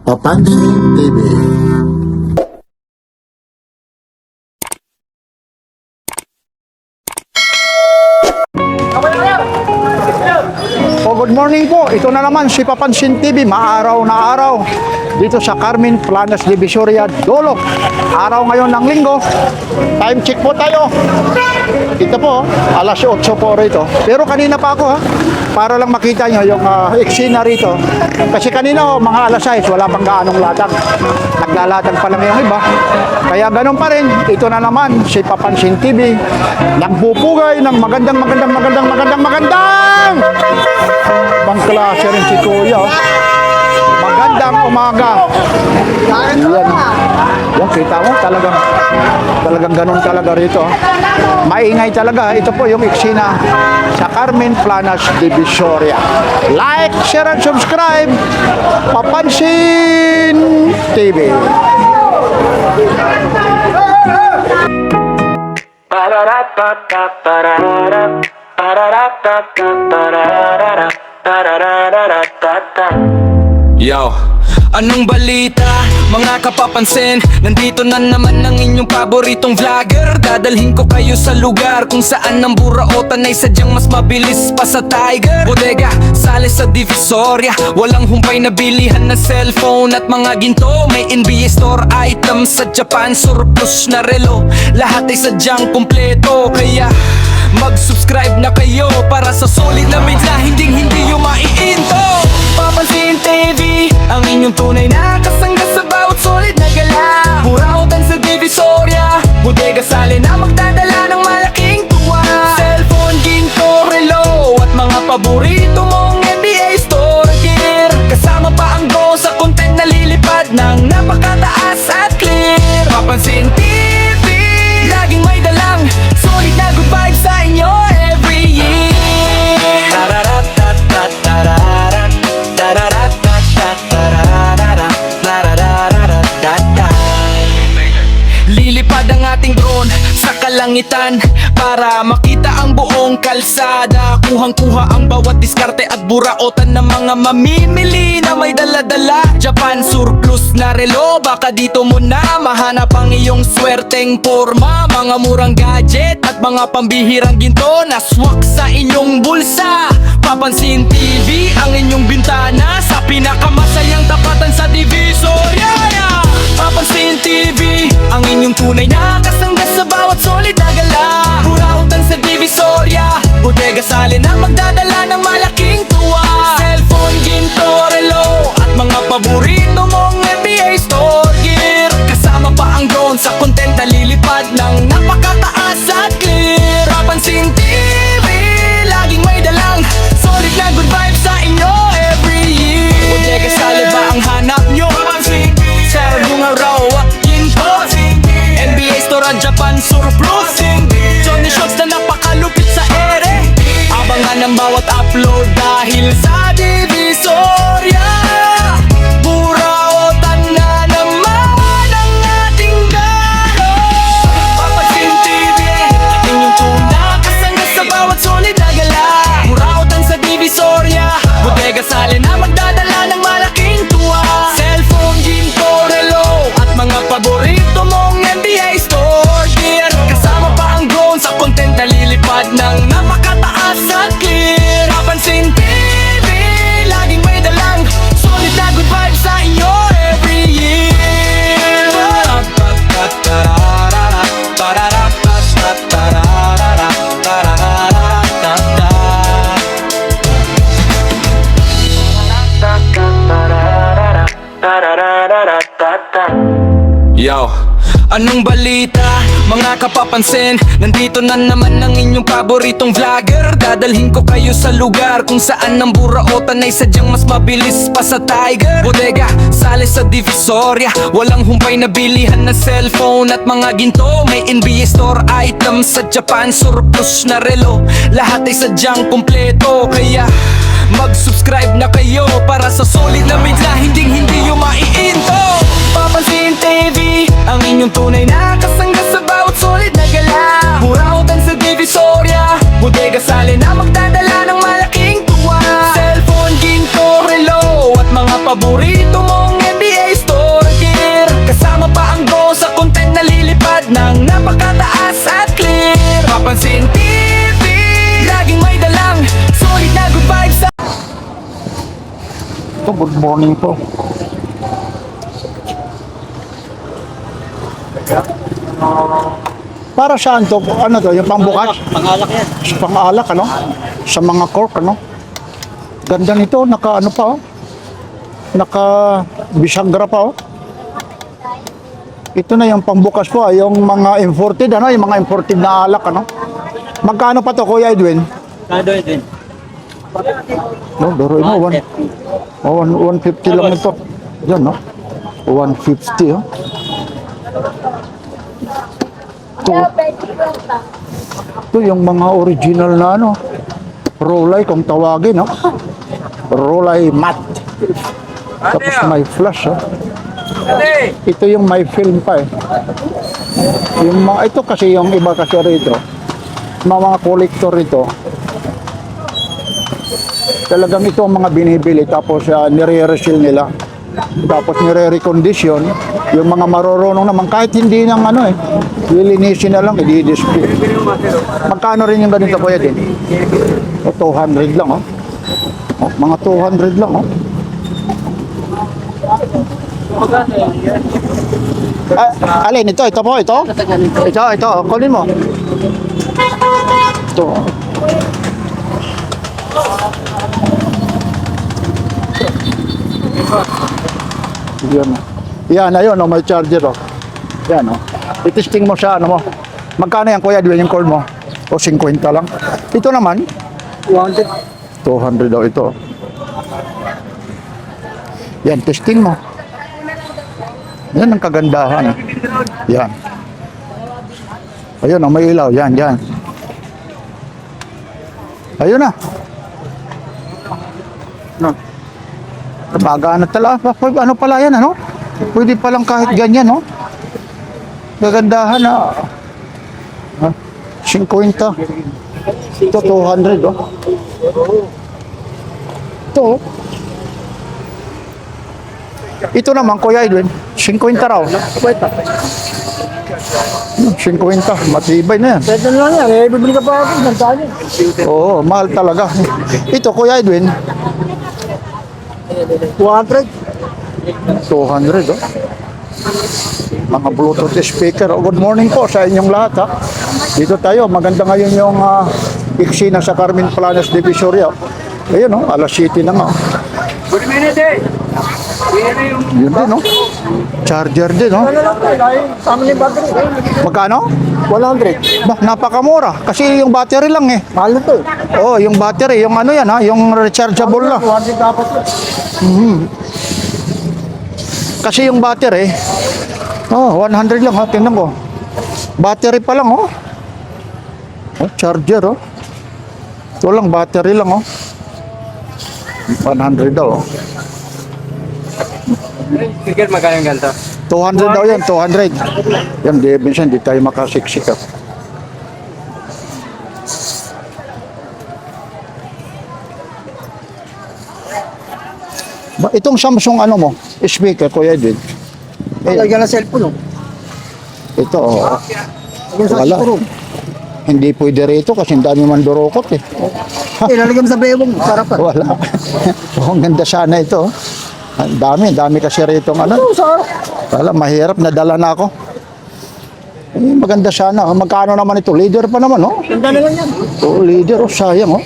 Papansin TV. Good morning po. Ito na naman si Papansin TV, maaraw na araw dito sa Carmen Planas Divisoria, Dolok. Araw ngayon ng linggo. Time check po tayo. Ito po, alas 8 po rito. Pero kanina pa ako para lang makita nyo yung eksena rito. Kasi kanina mga alas 6, wala pang gaanong latag. Naglalatag pa lang yung iba. Kaya ganun pa rin. Ito na naman si Papansin TV. Nagpupugay ng magandang bang klase rin si Kuya. Magandang umaga. Yan. Yan, kita mo, talagang ganun talaga rito. Maingay talaga. Ito po yung eksena sa Carmen Planas Divisoria. Like, share, and subscribe. Papansin TV. Yo, anong balita, mga kapapansin? Nandito na naman ang inyong paboritong vlogger. Dadalhin ko kayo sa lugar kung saan ang buraotan ay sadyang mas mabilis pa sa Tiger. Bodega, sali sa Divisoria, walang humpay na bilihan na cellphone at mga ginto. May NBA store items sa Japan, surplus na relo. Lahat ay sadyang kumpleto, kaya mag-subscribe na kayo para sa solid na memes na hindi yung maiinto. Papansin TV, ang inyong tunay na kasangga sa bawat solid na gala. Burautan sa Divisoria, bodega sali na magdadala ng malaking tuwa. Cellphone, ginto, relo at mga paborito mong NBA store gear. Kasama pa ang go sa content na lilipad ng napakataas at clear. Papansin TV, laging may dalang solid na good vibes sa inyo every year. Lilipad ang ating drone sa kalangitan para makita ang buong kalsada. Kuhang-kuha ang bawat diskarte at buraotan ng mga mamimili na may dala-dala. Japan surplus na relo, baka dito mo na mahanap ang iyong swerteng forma. Mga murang gadget at mga pambihirang ginto na swak sa inyong bulsa. Papansin TV, ang inyong bintana sa pinakamasayang tapatan sa Divisoria. Papansin TV, ang inyong tunay na kasangga sa bawat solid na gala. Burautan sa Divisoria, bodega sali na magdadala ng malaking tuwa. Cellphone, ginto, relo at mga paborito mong NBA store gear. Kasama pa ang drone sa content na lilipad ng napakataas at clear. Papansin TV, laging may dalang solid na good vibes sa inyo every year. Bodega sali ba ang hanap nyo? Papansin TV, sir, bunga raw at ginto. NBA store at Japan surplus. Johnny Shots na napakalupit sa ere. Abangan ang bawat upload dahil sa Divisoria. Burautan na naman ang ating galo. Papansin TV, inyong tuna kasangga sa bawat solid na gala. Burautan sa Divisoria, bodega sali na magdadala ng malaking tuwa. Cellphone, ginto, relo at mga paborito mong NBA store gear. Kasama pa ang drone sa content na lilipad ng napakataas at clear. Papansin TV, laging may dalang solid na good vibes sa inyo every year. Yo, anong balita, mga kapapansin? Nandito na naman ang inyong paboritong vlogger. Dadalhin ko kayo sa lugar kung saan ang buraotan ay sadyang mas mabilis pa sa Tiger. Bodega, sali sa Divisoria, walang humpay na bilihan na cellphone at mga ginto. May NBA store items sa Japan, surplus na relo. Lahat ay sadyang kumpleto, kaya mag-subscribe na kayo para sa solid na memes na hindi yung maiinto. Papansin TV, ang inyong tunay na kasangga sa bawat solid na gala. Burautan sa Divisoria, bodega sali na magdadala ng malaking tuwa. Cellphone, ginto, paborito mong NBA store gear. Kasama pa ang go sa content na lilipad ng napakataas at clear. Papansin TV, laging may dalang solid na good vibes sa Ito, good morning po. Para saan to? Ano to? Yung pangbukas? Pangalak yan. Sa pang-alak, ano? Sa mga cork, ano? Ganda nito, naka ano pa, oh. Naka bisagra pa, oh. Ito na yung pambukas po, yung mga imported, ano? Yung mga imported na alak, ano? Magkano pa to, Kuya Edwin? Kado din. No, duro mo, 150 lang ito. Yan, no? 150, oh. Ito yung mga original na ano, Rolay kung tawagin, no? Rolay matte. Tapos may flash, oh. Ito yung may film pa eh. Yung mga, ito kasi yung iba kasi rito, mga collector rito, talagang ito ang mga binibili tapos nire-reseal nila. Tapos nire-recondition. Yung mga marurunong naman, kahit hindi ng ano eh, lilinisin na lang, i-display. Magkano rin yung ganito, Kuya din? O, 200 lang, oh. Oh, mga 200 lang, oh. Alin, ito po, ito? Ito, kunin mo. Ito. Yan. Yan, ayun, oh, may charger, oh. Yan, oh. I-testing mo siya, ano mo. Magkano yan, Kuya, yung cord mo? O 50 lang. Ito naman, 200. 200 daw ito. Yan, testing mo. Yan ang kagandahan. Yan. Ayun, oh, may ilaw. Yan, yan. Ayun na. No. Magana talaga. Ano pala yan, ano? Pwede palang kahit ganyan, no? Gagandahan na. 50. Ito, 200, oh. Ito, oh. Ito naman, Kuya Edwin, 50 raw. 50, matibay na yan. Pwede na lang yan. Eh, bibili ka pa ako. Nantaan yan. Oo, mahal talaga. Ito, Kuya Edwin, 200. 200, oh. Mga Bluetooth speaker. Oh, good morning po sa inyong lahat, ha. Dito tayo, maganda ngayon yung eksena sa Carmen Planas Divisoria. Ayun, oh, alas 7 na nga. Good minute eh. Yun din, oh. Charger din, oh. Ano lang po, dahil tama na yung battery. Magkano? 100. Bah, napakamura. Kasi yung battery lang, eh. Mahal na to. Oh, yung battery, yung ano yan, ha, yung rechargeable na. 200 dapat to. Kasi yung battery, oh, 100 lang, ha. Tingnan ko. Battery pa lang, oh. Oh, charger, oh. Ito lang, battery lang, oh. 100 daw, oh. Sige, magkano yung ganito? 200 daw yan, 200. Yan, di, minsan di tayo makasiksik, ah. Itong Samsung ano mo, speaker, Kuya Edwin. Lagyan ng cellphone, oh. Ito, oh. Lagyan sa Wala. room. Hindi pwede rito kasi ang dami man durokot, eh. Lalagyan mo sa bewang. Sarapan. Wala. Oh, ang ganda sana ito, oh. Ang dami kasi rito ng ano. Oo, sa Wala, mahirap, nadala na ako. Eh, maganda sana. Magkano naman ito? Leader pa naman, oh. ganda na lang yan. Oh, leader, oh, sayang, oh.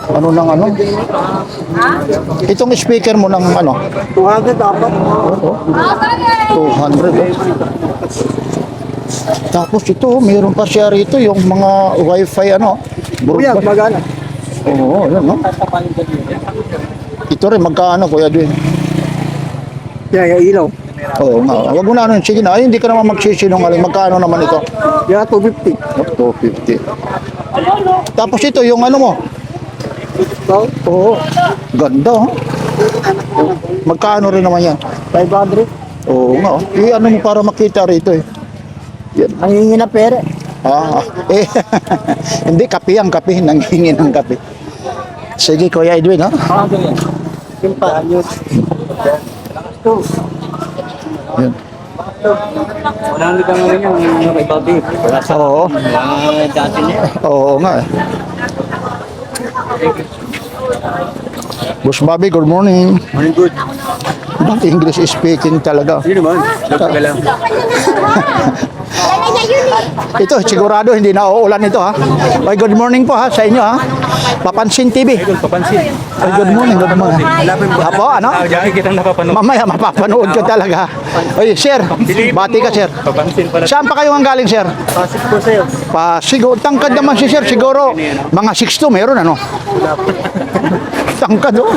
Ano nang ano? Itong speaker mo ng ano? 200 dapat. Oh, 200, oh. Tapos ito, oh, mayroon pa siya rito yung mga wifi, ano? Kuya, broadband. magana. Oo, yan, no? Ito rin, magkano, Kuya Edwin? Yan, yung ilaw. Oo nga. Wag mo na ano. Sige na. Ay, hindi ka naman magsisinungaling. Magkano naman ito? Yan, 250. Oh, 250. Tapos ito, yung ano mo? So, Oo. Ganda, oh. Magkano rin naman yan? 500. Oo nga, oh. Eh, ano mo para makita rito, eh. Yan. Ang hingi na pere. Eh. Hindi, kape yan, kape. Nanghingi ng kape. Sige, Kuya Edwin, ha? Ganyan. Yung pa, yun. Yan. Walang ligang ano yung kay Bobby. Wala sa Oo. dati niya. Oo nga eh. Boss Bobby, good morning. Morning good. English speaking talaga. Sino naman? Nagtaga lang. Ito, sigurado hindi na uulan ito ha. Ay, good morning po ha sa inyo ha. Papansin TV. Papansin. Ay, good morning, good morning. Apo, ano? Diyan kitang napapanood. Mamaya mapapanood ko talaga. Oy, sir, bati ka sir. Papansin pala. Saan pa kayo ang galing sir? Pasok po sa'yo. Siguro, tangkad naman si sir, siguro mga 6'2 meron ano? Tangkad oh.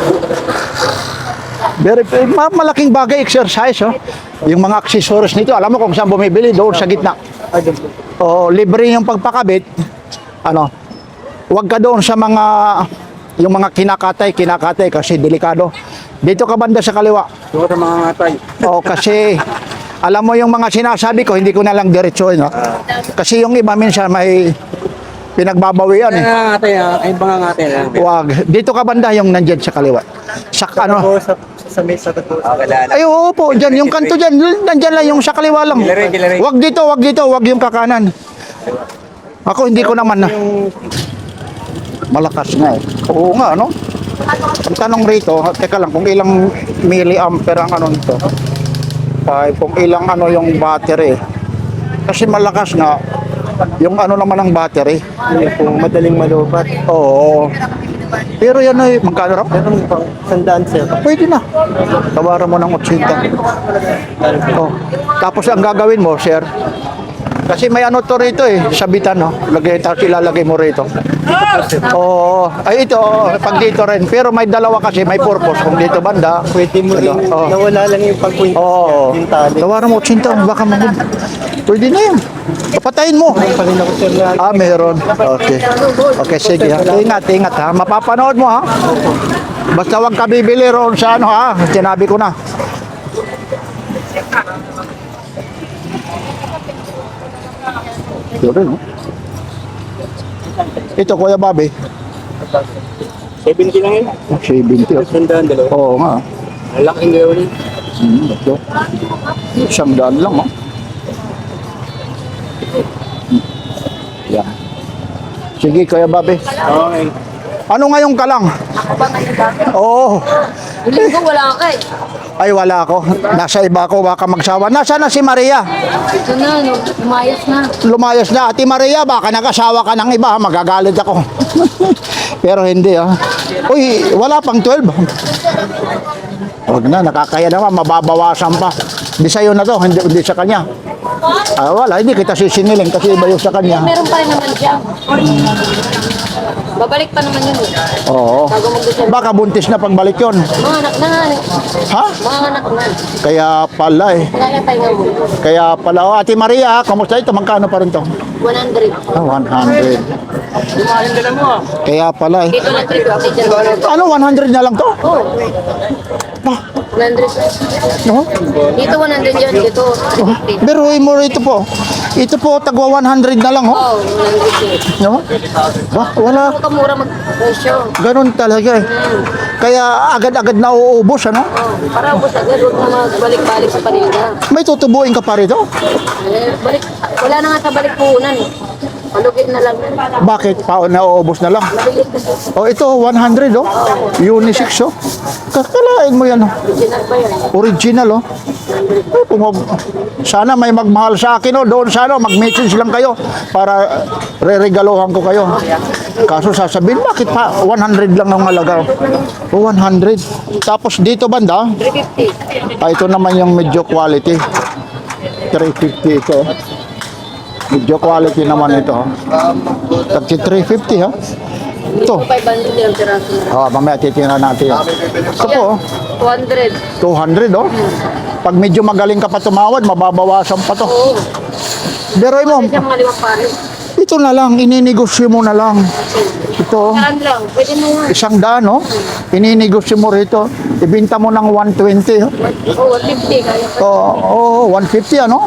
Very, malaking bagay exercise oh. Yung mga accessories nito, alam mo kung saan bumibili, doon sa gitna. Ay, doon po. O libre yung pagpakabit. Ano? Huwag ka doon sa mga yung mga kinakatay kasi delikado. Dito ka banda sa kaliwa. Doon sa mga ngatay. O kasi alam mo yung mga sinasabi ko, hindi ko na lang diretsuhin, no? Kasi yung iba minsan may pinagbabawian eh. Ngatay ay mga ngatay lang. Wag. Dito ka banda yung nandyan sa kaliwa. Sa ano? Sa mesa to. Wala na. Ay, oo po, dyan, yung kanto dyan, nandyan lang yung sa kaliwa lang. Kilare. Wag dito, wag yung kakanan. Ako hindi ko naman na. Malakas nga eh. Oo nga, no? Ang tanong rito, teka lang, kung ilang milliampere ang ano nito. Kung ilang ano yung battery. Kasi malakas nga, yung ano naman ang battery. Kung madaling malubat. Oo. Pero yan ay, magkano raw? Meron pang sandaan sir. Pwede na. Tawaran mo ng 80. Oh. Tapos ang gagawin mo, sir, kasi may ano to rito eh, sabitan no. Tapos ilalagay mo rito. Oo. Ay ito, pag dito rin. Pero may dalawa kasi, may purpose. Kung dito banda, Pwede mo rin Oo. nawala lang yung pagpunta. Oo. Yung tali. Tawaran mo 80, baka magod. Pwede na yun. Papatayin mo. Pa rin ako sir na. Ah, meron. Okay. Okay, sige ha. Ingat ha. Mapapanood mo ha. Basta wag ka bibili roon sa ano ha. Sinabi ko na. Yun rin, no? Ito, Kuya Bobby. 70 lang yun. 70. oh. Sandaan dalawa. Oo nga. Laking dalawa yun. Ito. 100 lang, oh. Yan. Sige, Kuya Bobby. Okay. Ano ngayon ka lang? Oo. Linggo wala ka eh. Ay, wala ako. Nasa iba ako, baka magsawa. Nasaan na si Maria? Ito na, no, umayos na. Lumayas na. Ate Maria, baka nag-asawa ka ng iba, ha? Magagalit ako. Pero hindi, ha? Uy, wala pang 12. Huwag na, nakakaya naman, mababawasan pa. Di sa'yo na to, hindi sa kanya. Ah, wala, hindi kita sisingilin kasi iba yung sa kanya. Meron pa rin naman siya. Babalik pa naman yun eh. Oo. Bago mag-December. Baka buntis na pagbalik yun. Mga anak na nga eh. Ha? Mga anak na. Kaya pala eh. Wala na tayo nga mo. Kaya pala. Oh, Ate Maria, kamusta ito? Magkano pa rin to? 100. Ah, 100. Lumayan dala mo ah. Kaya pala eh. Dito na 350 dyan. Ano, 100 na lang to? Oh, Ah, 100. no? Dito 100 yan. Dito 350. Pero mo rito po. Ito po, tagwa 100 na lang, oh. Oh, 100 yan. No? Ba, wala. Huwag ka mura mag-presyo. Ganun talaga eh. Kaya agad-agad na uubos, ano? Oh, para ubos agad. Huwag na magbalik-balik sa paninda. May tutubuin ka pa rito? Eh, balik. Wala na nga sa balik puhunan eh. Palugin na lang. Bakit? Nauubos na lang. Mabilis kasi. Oh, ito, 100, oh. Unisex, oh. Kakalain mo yan, oh. Original ba yan? Original, oh. Ay, sana may magmahal sa akin, oh. Doon sana, mag-message lang kayo para re-regalohan ko kayo. Kaso sasabihin, bakit pa 100 lang ang halaga? Oh, 100. Tapos dito banda, 350. ito naman yung medyo quality. 350 ito. Medyo quality naman ito. Tagsi 350 ha. Ito. 500 yung tiraso na. Oh, mamaya titingnan natin yan. Ito po, 200. 200 oh. Pag medyo magaling ka pa tumawad, mababawasan pa to. Oo. Pero mo, Kasi mga limang pare. ito na lang, ininegosyo mo na lang. Ito, Karan lang. Pwede na yan. 100 no? Ininegosyo mo rito. Ibinta mo ng 120. Oh, Oo, 150. Kaya pa. oh, 150 ano?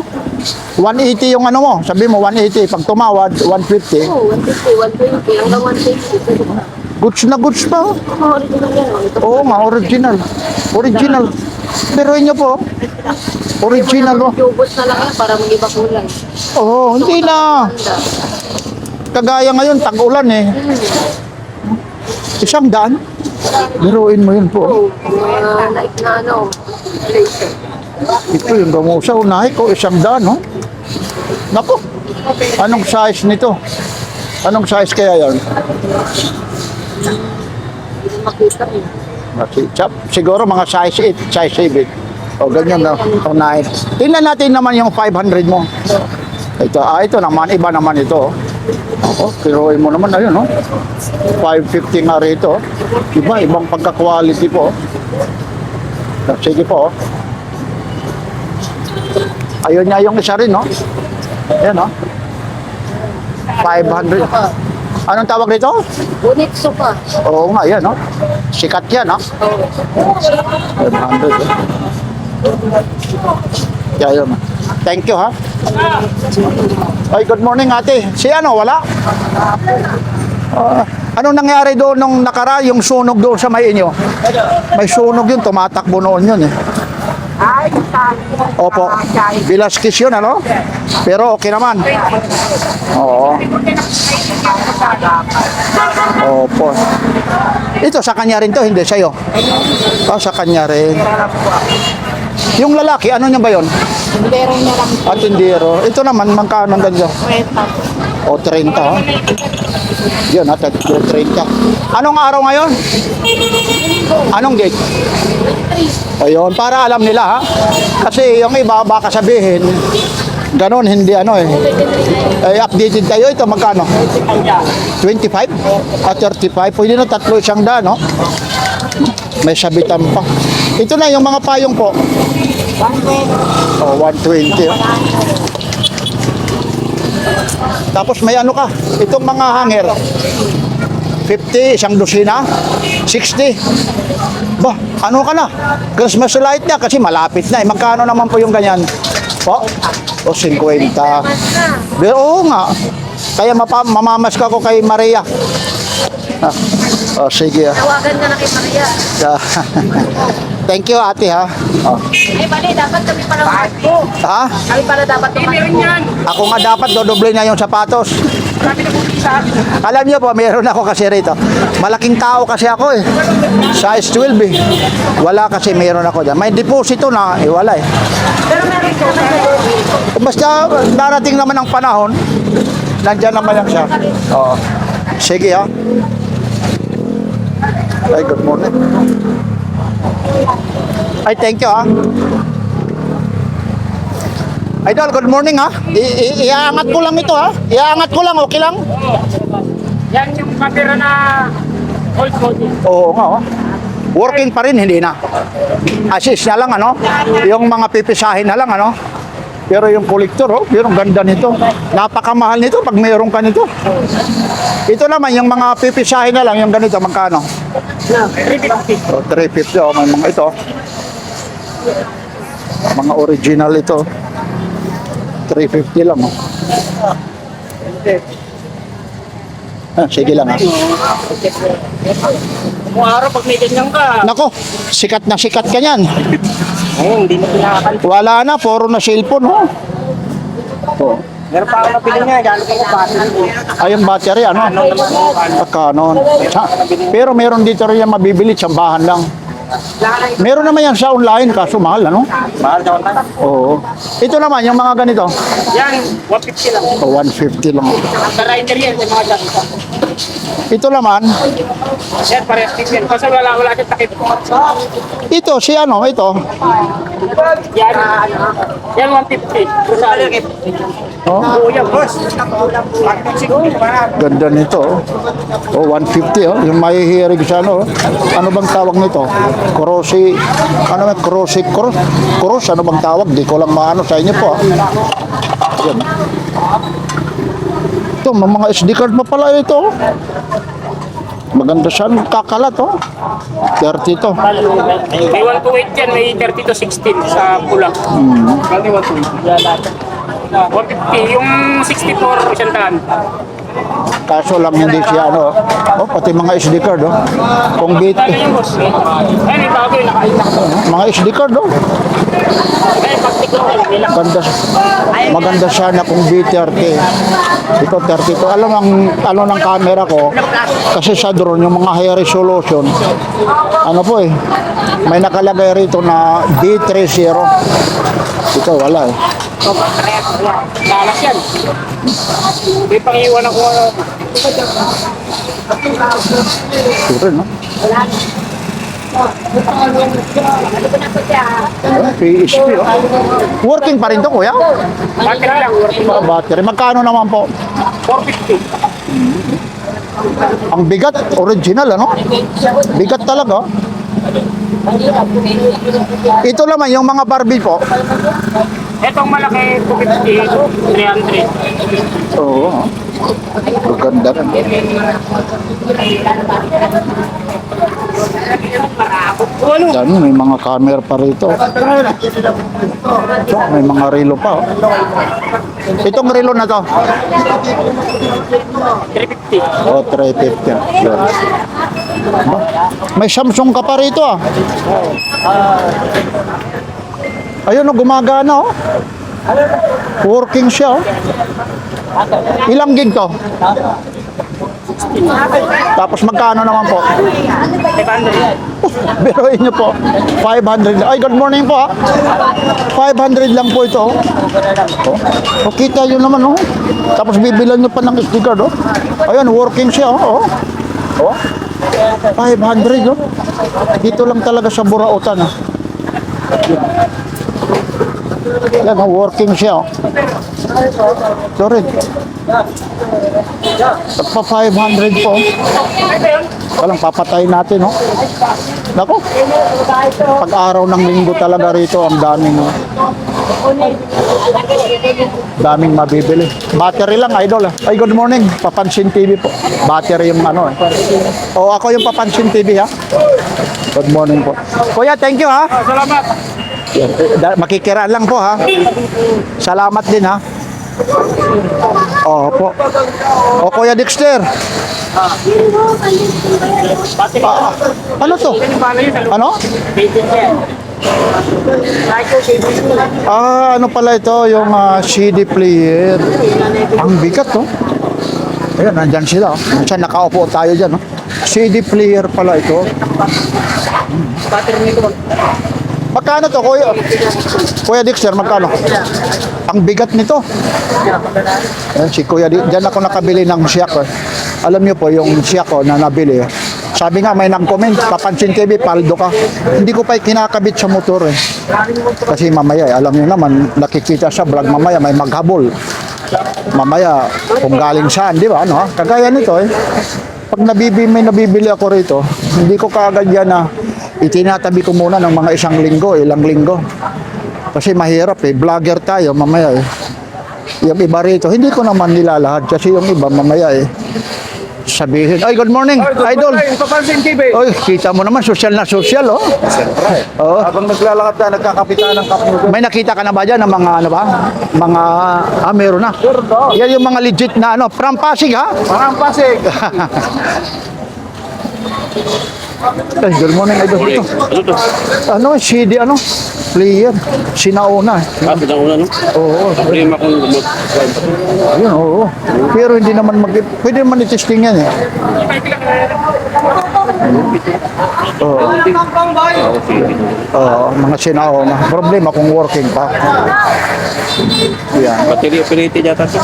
180 yung ano mo. Sabi mo 180. Pag tumawad, 150. Oo, 150, 120. Hanggang 160. Pwede pa. Goods na goods pa. Oh. Mga original yan. Ito. Oo nga, original. Original. Pero inyo po, original oh. Yubos na lang yan para mag-iba kulay. Oo, hindi na. Kagaya ngayon, tag-ulan eh. 100. Biruin mo yun po. Mga like na ano. Laser. Ito yung gamusa, unahin ko, 100, no? Naku, anong size nito? Anong size kaya yan? Hindi makita eh. Siguro mga size 8, size 7. O ganyan na, unahin. Tingnan natin naman yung 500 mo. Ito naman, iba naman ito. Ako, piruin mo naman, ayun, no? 550 nga rito. Ibang pagka-quality po. Sige po, ayun niya yung isa rin, no? Ayan, no? 500. Anong tawag nito? Bonitso pa. Oo nga, yan, no? Sikat yan, no? 500, eh. Kaya yun. Thank you, ha? Ay, good morning, ate. Si ano, wala? Anong nangyari doon nung yung sunog doon sa may inyo? May sunog yun, tumatakbo noon yun, eh. Opo. Velasquez yun, ano? Pero okay naman. Oo. Opo. Ito sa kanya rin to, hindi sa'yo. Sa kanya rin. Yung lalaki, ano niya ba yun? Tindero niya lang. Tindero. Ito naman, magkano ang ganyan? 30. O, 30, ha? Yun, ha? 30. Anong araw ngayon? Anong date? Ayun, para alam nila, ha? Kasi yung iba, baka sabihin, ganon, hindi ano eh. Updated tayo, ito magkano? 25? 35? Pwede na 300, no? May sabitan pa. Ito na, yung mga payong po. 120. Tapos may ano ka, itong mga hanger. 50, isang dosina. 60. Ba, ano ka na? Christmas light na kasi malapit na eh. Magkano naman po yung ganyan? Po? O 50. Pero oo nga. Kaya mamamas ka ko kay Maria. Sige. Tawagan ka na kay Maria. Thank you, ate, ha? Ay, bali, dapat kami pala magpo. Ha? Kami pala dapat tumakbo. Ako nga dapat dodoble na yung sapatos. Alam niyo po, meron ako kasi rito. Malaking tao kasi ako eh. Size 12 eh. Wala kasi meron ako dyan. May deposito na, wala eh. Basta darating naman ang panahon, nandyan naman lang siya. Oo. Sige, ha? Ay, good morning. Ay, thank you, ha? Idol, good morning, ha? Iaangat ko lang ito, ha? Iaangat ko lang, okay lang? Yan yung matira na old body. Oo nga, oh. Working pa rin, hindi na. Assist na lang, ano? Yung mga pipisahin na lang, ano? Pero yung collector, oh, pero ang ganda nito. Napakamahal nito pag mayroon ka nito. Ito naman, yung mga pipisahin na lang, yung ganito, magkano? 350. Oh, 350, oh, may mga ito. Mga original ito. 350 lang, oh. Sige lang, ha. Kung araw pag may ganyan ka, Nako, sikat na sikat ka yan. hindi mo pinakakan. Wala na, puro na cellphone, oh. Oh. Meron pa ako napili niya, gano'n ko battery. Ay, yung battery, ano? Canon. Pero meron dito rin yung mabibili, tsambahan lang. Meron naman yan sa online, kaso mahal, ano? Mahal sa online. Oo. Ito naman, yung mga ganito. Yan, 150 lang. O, 150 lang. Sa rider yan, sa mga dyan. Ito naman, Yan, parehas din yan. Kasi wala siya takip. ito, si ano, ito. Yan, yan 150. Rosary. Oh, Oo yan, boss. Siguro, ganda nito. Oh, 150, oh. Yung mahihirig sa ano. Ano bang tawag nito? Cross, ano bang tawag? Di ko lang maano sa inyo po, ah. Yan. Ito, may mga SD card pa pala ito. Maganda siya, kakalat, oh. 30 to. may 128 yan, may 30 to 16 sa pula. Bakit 128? 150, yung 64, isang daan. Kaso lang hindi siya ano. Oh, pati mga SD card oh. Kung bit Bagay yung boss. Ayun, yung bagay. Nakaita ko. mga SD card oh. Ayun, pagtik lang. Nila. Maganda sana kung B30. Ito 32. Alam ang ano ng camera ko kasi sa drone yung mga high resolution. Ano po eh. May nakalagay rito na B30. Ito wala eh. Lalas yan. May pangiwan ako. Ito no. PSP oh. Working pa rin to kuya? Battery lang. Working. Battery. Magkano naman po? 450. Ang bigat, original ano? Bigat talaga. Ito naman yung mga Barbie po. Etong malaki, 250. 300. Oo. Maganda rin. Dami, may mga camera pa rito. So, may mga relo pa. Oh. Itong relo na to. 350. Oh, 350. Yan. May Samsung ka pa rito ah. Ayun oh, gumagana oh. Working siya oh. Ilang gig to? Tapos magkano naman po? 500. Biruin niyo po. 500. Ay, good morning po ha. 500 lang po ito. Oh. O, kita yun naman oh. Tapos bibilan niyo pa ng SD card oh. Ayun, working siya oh. Oh. 500 oh. Dito lang talaga sa Burautan ah. Yan oh, working siya oh. Sorry. Pa 500 po. Walang papatay natin, no? Nako. Pag-araw ng linggo talaga rito, ang daming, no? Daming mabibili. Battery lang, idol. Ay, good morning. Papansin TV po. Battery yung ano, eh. O, ako yung Papansin TV, ha? Good morning po. Kuya, thank you, ha? Salamat. Makikiraan lang po, ha? Salamat din, ha? Oo po. O, Kuya Dexter. Ano to? Ano? Ano pala ito? Yung CD player. Ang bigat, no? Ayan, nandyan sila. Saan nakaupo tayo dyan, no? CD player pala ito. Magkano to, Kuya? Kuya Dexter, magkano? Ang bigat nito. Ayan, si Kuya, dyan ako nakabili ng siyak. Eh. Alam niyo po, yung siyak ko na nabili. Sabi nga, may nag-comment, Papansin TV, paldo ka. Hindi ko pa kinakabit sa motor eh. Kasi mamaya, alam niyo naman, nakikita sa vlog mamaya, may maghabol. Mamaya, kung galing saan, di ba? Ano? Kagaya nito eh. Pag may nabibili ako rito, hindi ko kaagad yan na itinatabi ko muna ng mga ilang linggo. Kasi mahirap eh, vlogger tayo mamaya eh. Yung iba rito, hindi ko naman nilalahad kasi yung iba mamaya eh. Sabihin, ay good morning, idol. Papansin TV. Oy, kita mo naman, social na social, oh. Oo. Habang naglalakad na, nagkakapitan ng kapno. May nakita ka na ba dyan ng mga, ano ba? Mga, meron na. Yan yung mga legit na, ano, from Pasig, ha? Parang Pasig. Ay, good morning, idol. Ito. Ano, CD, ano? Player. Sinauna. Pinauna, no? Oo. Problema kung Ayun, oo. Pero hindi naman pwede naman i-testing yan eh. Oo, mga sinauna. Problema kung working pa. Yan. battery operated yata ito.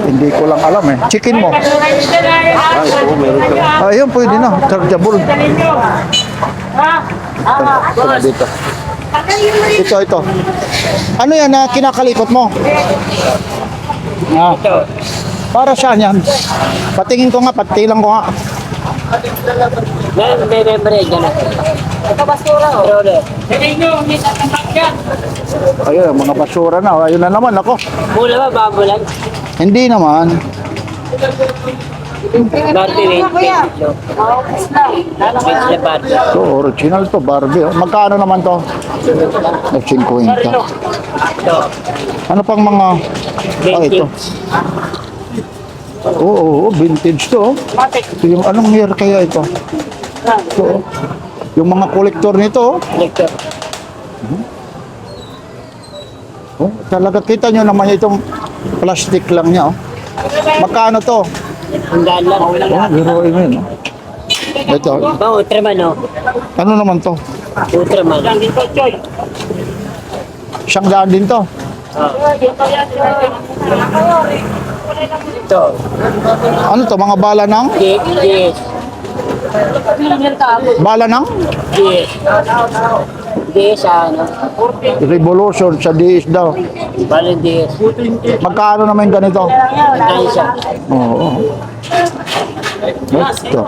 Hindi ko lang alam eh. Chicken mo. Ay, oo, meron ka. Ayun, pwede na. Chargeable. Dito. Ito. Ano yan na kinakalikot mo? Para saan yan? Patingin ko nga, patilang ko nga. Ayun, mga basura na. Ayun na naman ako. Mula ba, babulan? Hindi naman. Battery. Ito, original to, Barbie. Oh. Magkano naman to? 50. Ano pang mga... ito. Oo, vintage to. Matik. Ito yung anong year kaya ito? Ito, oh. Yung mga kolektor nito, oh, talaga kita nyo naman itong plastic lang niya. Oh. Magkano to? Ang daan lang. Oh, biruin mo yun. Oh. Ito, Oh, Ultraman, no? ano naman to? Ultraman. $100 din to. Ito. Ano to? Mga bala ng? Yes. Bala ng? Yes. Yes, ano? Revolution sa DS daw. Balen yes. Magkano naman ganito? Nine siya. Oo. Ito.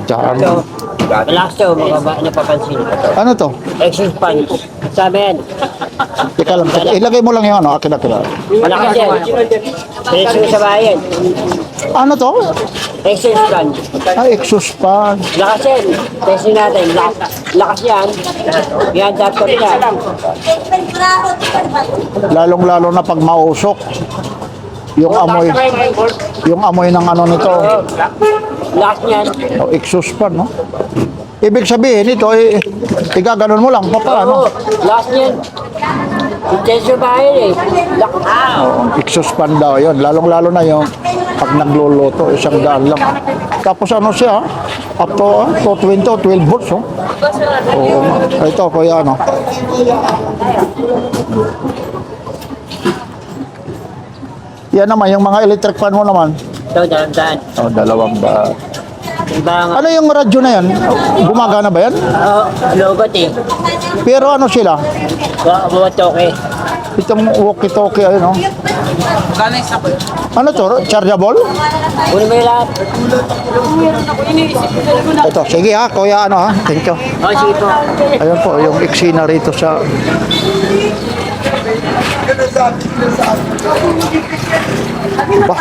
Diyan. Ito. Malakas to, mga ba napapansin. Ano to? Extra punch. Sabi yan. Teka lang. Ilagay mo lang yung ano. Akin. Malakas yan. Presyo sa bayan. Ano to? Extra punch. Ay, exhaust fan. Lakas yan. Presyo natin. Lakas yan. Yan, dapat yan. Lalong-lalo na pag mausok. Yung amoy ng ano nito. Lakas yan. Oh, exhaust fan, no? Ibig sabihin ito, igaganon mo lang. Oo, Paano? lakas yan. Presyo sa bayan eh. Lakas. Oh, exhaust fan daw yun. Lalong-lalo na yung pag nagluluto, $100 lang. Tapos ano siya, up to 20 o 12 volts, oh. Oo, ito, kuya, ano. Yan naman, yung mga electric fan mo naman. Ito, dahan-dahan. Oh, $2 ba? Ibang, Ano yung radyo na yan? Gumagana ba yan? lobat eh. Pero ano sila? Mga toke. Itong walkie-talkie, ayun, oh. Ano to? Chargeable? Kunin mo yung lahat. Ito, sige ha, kuya, ano ha? Thank you. Oh, sige po. Ayun po, yung eksena rito sa... Ba?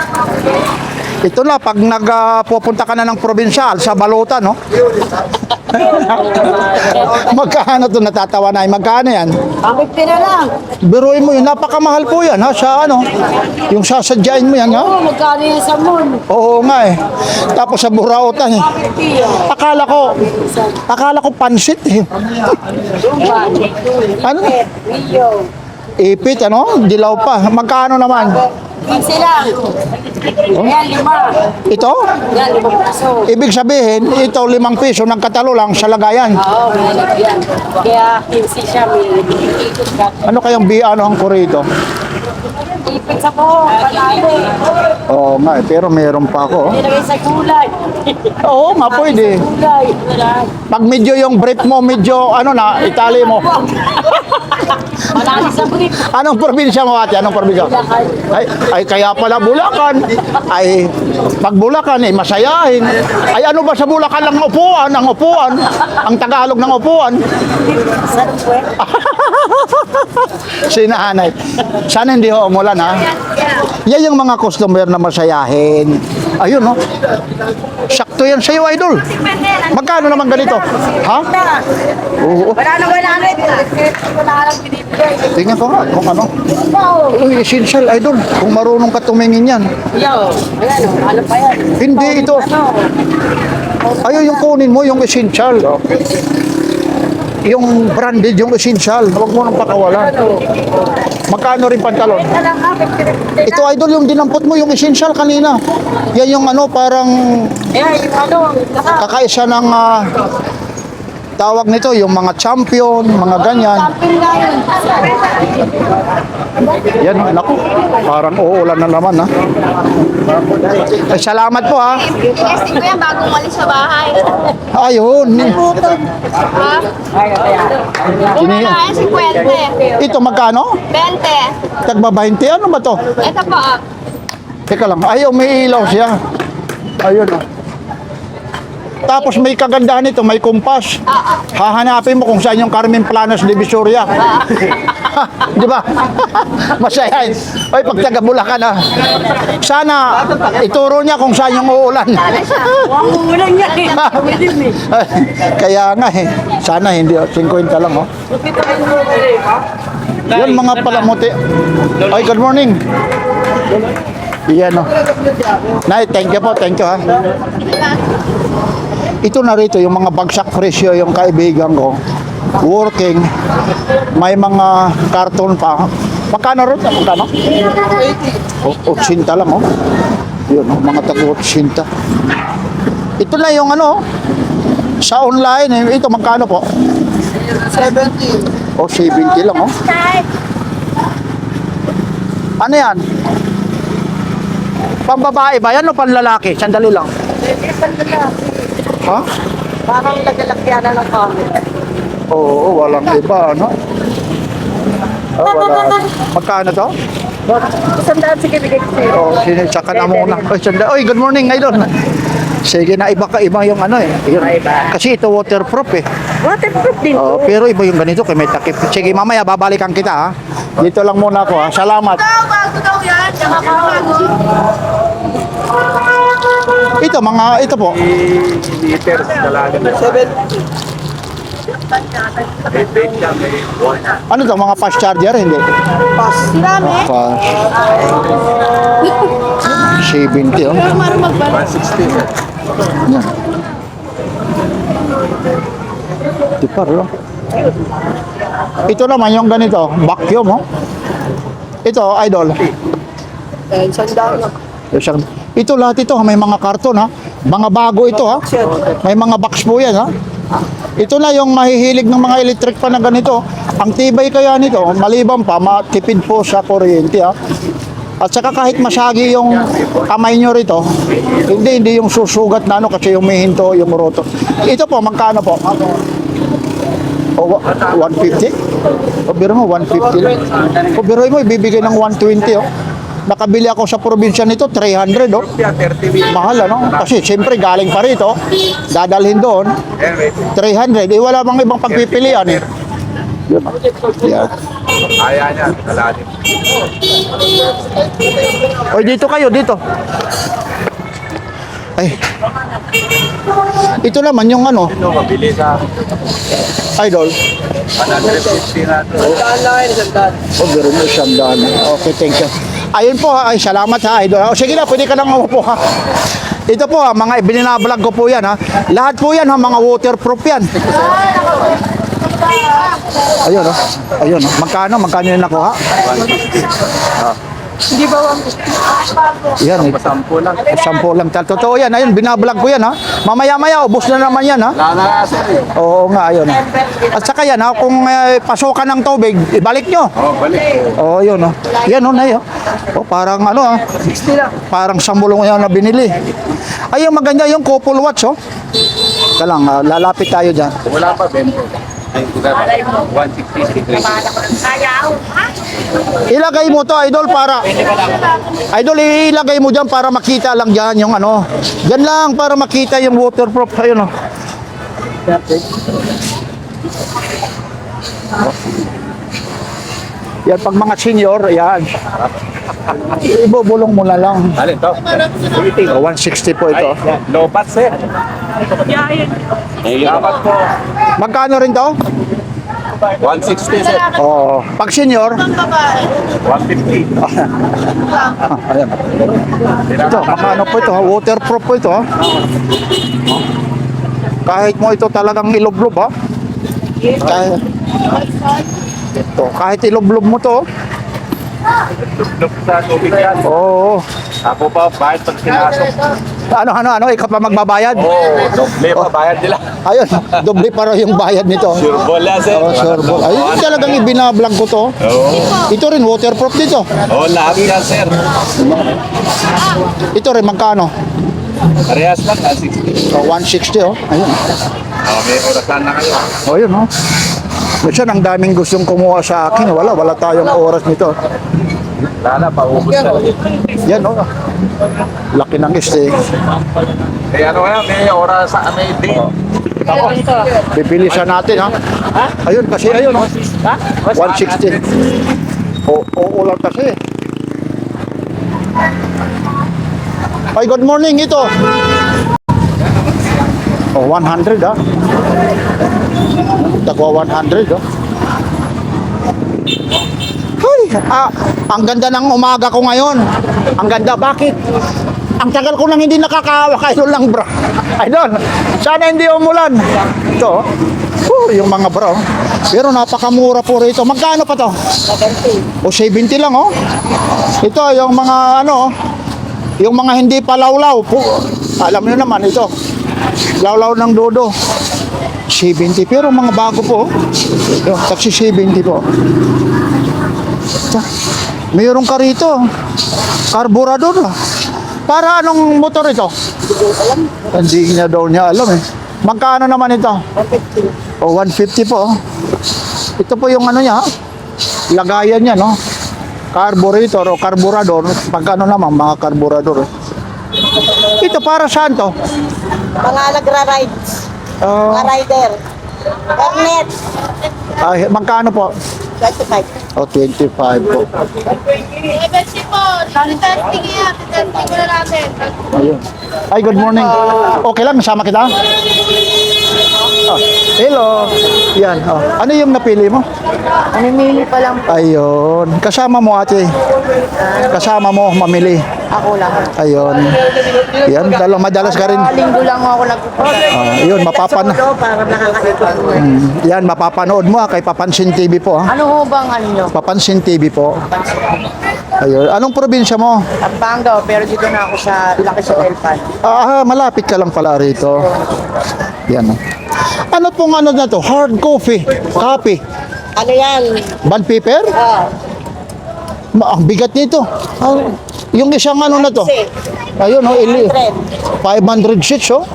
Ito na, pag nagpupunta ka na ng probinsyal sa Balutan, no? Magkano to natatawa na? Magkano yan? Pangit na lang. Biruin mo yun, napakamahal po yan, ha? Sa ano? Yung sasadyain mo yan, ha? Oo, magkano yan sa moon? Oo nga eh. Tapos sa Burautan eh. Akala ko pansit eh. Ano? Ipit, ano? Dilaw pa. Magkano naman? 15 lang. Ayan, 5. Ito? Yan, 5 piso. Ibig sabihin, ito 5 piso, nagkatalo lang sa lagayan. Oo, may nalagyan. Kaya 15 siya, may ikot ka. Ano kayang ano ang kurito? Ipit sa po, panalo. Oo nga eh, pero meron pa ako. Nilagay sa gulay. Oo nga, pwede. Gulay. Pag medyo yung brief mo, medyo ano na, itali mo. Malaki sa brief. Anong probinsya mo ate? Anong probinsya? Ay, kaya pala Bulacan. Ay, pag Bulacan, eh, masayahin. Ay, ano ba sa Bulacan lang upuan? Ang upuan. Ang Tagalog ng upuan. Saan po eh? Sinanay. Sana hindi ho umulan, ha? Yan yung mga customer na masayahin. Ayun, no? Sakto yan sa'yo, idol. Magkano naman ganito? Ha? Oo. Wala na 100. Wala lang binibigay. Tingnan ko nga kung ano. Uy, essential, idol. Kung marunong ka tumingin yan. Yo, ayan o, ano pa yan? Hindi ito. Ayun yung kunin mo, yung essential. Yung branded, yung essential. Huwag mo nang pakawalan. Magkano rin pantalon? Ito, idol, yung dinampot mo, yung essential kanina. Yan yung ano, parang Ayan, yung ano, kakaisa ng tawag nito, yung mga champion, mga ganyan. camping na yun. Yan, naku, parang uulan na naman, ha? Ay, salamat po, ha? Testing ko yan bago umalis sa bahay. Ayun. Ha? Una na yan, 50. Ito, magkano? 20. Tagba 20, ano ba to? Ito po. Teka lang, ay, umiilaw siya. Ayun, oh. Tapos may kagandahan nito, may kumpas. Hahanapin mo kung saan yung Carmen Planas Divisoria. Di ba? Masayahin. Ay, pag taga Bulacan, ha. Sana ituro niya kung saan yung uulan. Umuulan yan eh. Kaya nga eh. Sana hindi, 50 lang, oh. Yan mga palamuti. Ay, good morning. Yan, oh. Nay, thank you po, thank you, ha. Ito na rito, yung mga bagsak presyo, yung kaibigan ko. Working. May mga karton pa. Magkano rin? Magkano? 80 lang, oh. Yun, oh, mga tago-80. Ito na yung ano, sa online, ito magkano po? 70. Oh, 70 lang, oh. Ano yan? Pambabae ba yan o panlalaki? Sandali lang. Ha? Parang nagalakyan na ng kami. Oo, walang iba, ano? Oh, wala. Magkano to? Sandaan, sige, bigay ko sa'yo. Oh, sinisaka na muna. Oy, good morning, idol. Sige na, iba ka, iba yung ano eh. Yun. Kasi ito waterproof eh. Waterproof din Oh, to. pero iba yung ganito, kay may takip. Sige, mamaya babalikan kita ha. Dito lang muna ako ha. Salamat. Bago daw yan. Tsaka bago. Ito, mga, ito po. Ano to, mga fast charger, hindi? Sirami. Fast. 70, oh. Pero marunong magbalik. Yan. Tipar, oh. Ito naman yung ganito, vacuum, oh. Ito, idol. Ito lahat ito, may mga karton, ha. Mga bago ito, ha. May mga box po yan, ha. Ito na yung mahihilig ng mga electric pa na ganito. Ang tibay kaya nito, maliban pa, matipid po sa kuryente, ha. At saka kahit masagi yung kamay nyo rito, hindi yung susugat na ano kasi yung mihinto, yung roto. Ito po, magkano po? O, 150? O, biro mo, 150 lang. O, biro mo, ibibigay ng 120, oh. Nakabili ako sa probinsya nito, 300, oh. Mahal, ano? Kasi siyempre galing pa rito, dadalhin doon, 300. Eh, wala bang ibang pagpipilian, eh. Yun. Yan. Ayaw niya, kalalim. Oy, dito kayo, dito. Ay. Ito naman yung ano, Ito, mabili sa idol. 150 na ito. Oh, biro mo, siyang daan. Okay, thank you. Ayun po, ay, salamat ha, idol. O, sige na, pwede ka nang umupo ha. Ito po ha, mga ibinablog ko po yan ha. Lahat po yan ha, mga waterproof yan. Ayun o, ayun o. Magkano yung nakuha? Hindi ba Yan, Pasampo lang. 10 lang. Totoo yan, ayun, binablog ko yan ha. Mamaya-maya, ubos na naman yan ha. Nanasa eh. Oo nga, ayun. At saka yan ha, kung pasukan ng tubig, ibalik nyo. Oh, balik. Oo, yun o. Yan o, na yun. O, parang ano ha. Parang sambulong yan na binili. Ay, yung maganda yung couple watch oh. Ito lang, lalapit tayo dyan. Wala pa, bento. Ay, 160. Ilagay mo to, idol, para... Idol, ilagay mo dyan para makita lang dyan yung ano. Dyan lang, para makita yung waterproof. Ayun o. Yan, pag mga senior, yan. Ibubulong mo na lang. Alin to? 160 po ito. Lobat, sir. Dapat po. Magkano rin to? 160, sir. Oo. Pag senior, 150. ayan. Ito, ano po ito, ha? Waterproof po ito, ha? Kahit mo ito talagang ilublob, ha? Kahit ilublob mo to, Look sa tubig yan. oo. Ako pa, bayad pag sinasok. Ano, ikaw pa magbabayad? Oo, doble pa bayad nila. Ayun, doble para yung bayad nito. Sureball yan, sir. Oh, sure. Ayun, talagang ibinablog ko to. Oo. Ito rin, waterproof dito. Oo, lahat yan, sir. Ito rin, magkano? Parehas lang, 160. Oh, 160, oh. Ayun. May orasan na kayo. Oh, yun, oh. Minsan, ang daming gustong kumuha sa akin. Wala tayong oras nito. Lala, paubos na. Yan, oh. Laki ng steak. Eh, ano yan, may oras sa may date. Bibilisan natin, ha? Ayun, kasi ayun, oh. 160. Oo lang kasi. Ay, good morning, ito. O, 100 ah. Tagwa 100 oh. Ay, ang ganda ng umaga ko ngayon. Ang ganda, bakit? Ang tagal ko nang hindi nakakawa kayo lang bro. Idol, sana hindi umulan. Ito, yung mga bro. Pero napakamura po rito. Magkano pa to? 70. O 70 lang oh. Ito, yung mga ano, yung mga hindi pa lawlaw. Alam niyo naman ito. Lawlaw ng dodo. 70. Pero mga bago po. Yung taxi 70 po. Mayroon ka rito. Carburador. Para anong motor ito? Hindi niya daw niya alam eh. Magkano naman ito? 150. O 150 po. Ito po yung ano niya. Lagayan niya no. Carburetor o carburador. Pagkano naman mga carburador. Ito para saan to? Mga nagra-rides. Mga rider. Pernet. Magkano po? 25. O 25 po. Ebesi po. Testing yan. Testing ko na natin. Ayun. Ay, good morning. Okay lang, sama kita? Hello. Yan. Ano yung napili mo? Namimili pa lang Ayun. Kasama mo ate. Kasama mo mamili. ako lang. Ayun. Yan, madalas ka rin. Linggo lang ako nagpupunta. Yun, Para nakakita ko. yan, mapapanood mo kay Papansin TV po. Ano ho bang ano nyo? Papansin TV po. Ayun. Anong probinsya mo? Pampanga, pero dito na ako sa Laki sa Elpan. Malapit ka lang pala rito. Yan. Ano pong ano na to? Hard coffee. Coffee. Ano yan? Bond paper? Ang bigat nito. Yung isang ano na to? Ayun, 500 sheets, oh.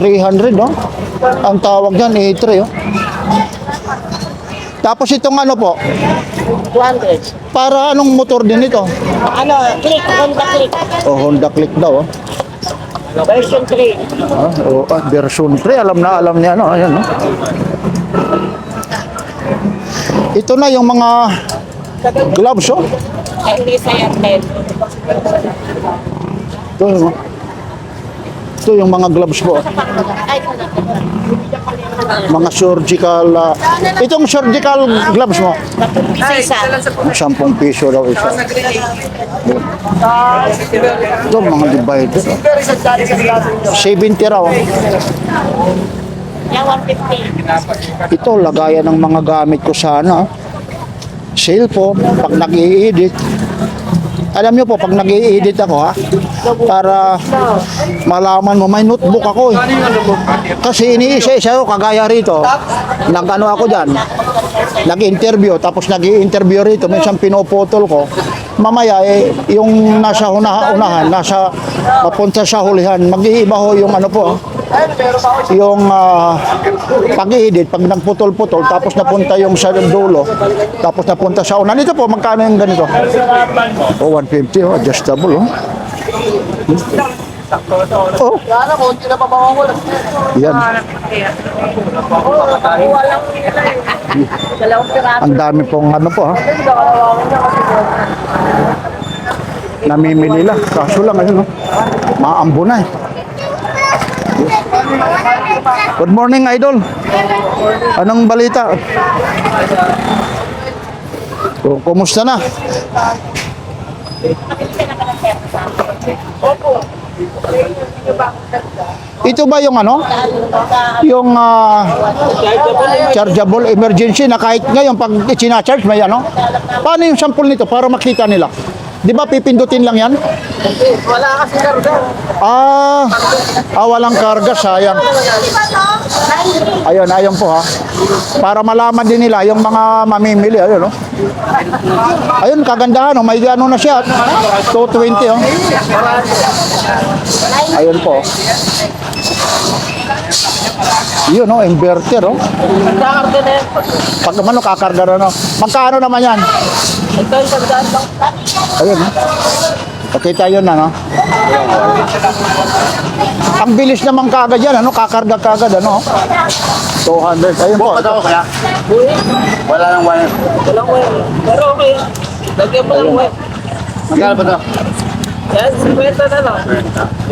300, oh. Ang tawag niyan, A3, oh. Tapos itong ano po? 200. Para anong motor din ito? Ano? Click. Honda Click. Honda Click daw, oh. Version 3. Version 3, alam niya, ano, ayan, oh. Ito na yung mga gloves, oh. Hindi sa Airtel. Ito yung mga gloves po. Mga surgical. Itong surgical gloves mo. Isa. 10 piso daw isa. Ito mga divider. 70 raw. Yan, 150. Ito lagayan ng mga gamit ko sana. Cellphone pag nag-i-edit. Alam niyo po, pag nag-i-edit ako para malaman mo, may notebook ako eh. Kasi iniisa-isa ko, kagaya rito, nag-ano ako dyan, nag-interview, tapos nag-i-interview rito, minsan pinuputol ko. Mamaya yung nasa unahan, nasa papunta sa hulihan, mag-iiba ho yung ano po, yung pag-i-edit, pag nagputol-putol, tapos napunta yung sa dulo, tapos napunta sa unahan. Ito po, magkano yung ganito? 150, adjustable, oh. Oh. Yan. Ang dami pong ano po, ha. Namimili lang. Kaso lang, ayun, oh. Maambo na, eh. Good morning, Idol. Anong balita? Kumusta na? Ito ba yung ano? Yung chargeable emergency na kahit ngayon pag i-charge may ano? Paano yung sample nito para makita nila? Di ba pipindutin lang yan? Wala kasi karga. Walang karga, sayang. Ayun po, ha. Para malaman din nila yung mga mamimili, ayun, oh. Ayun, kagandahan, oh. May ano na siya, 220, oh. Ayun po. Yun, oh, inverter, oh. Pag naman, kakarga na, no. Magkano naman yan? Ito yung pagdaan lang. Ayun, oh. Pakita yun na, no? Ang bilis naman kagad yan, ano? Kakarga kagad, ano? 200. Ayun po. Kaya? Wala nang wire. Walang wire. Pero okay. Lagyan mo lang wire. Magkano ba ito? Yan, 50 na lang.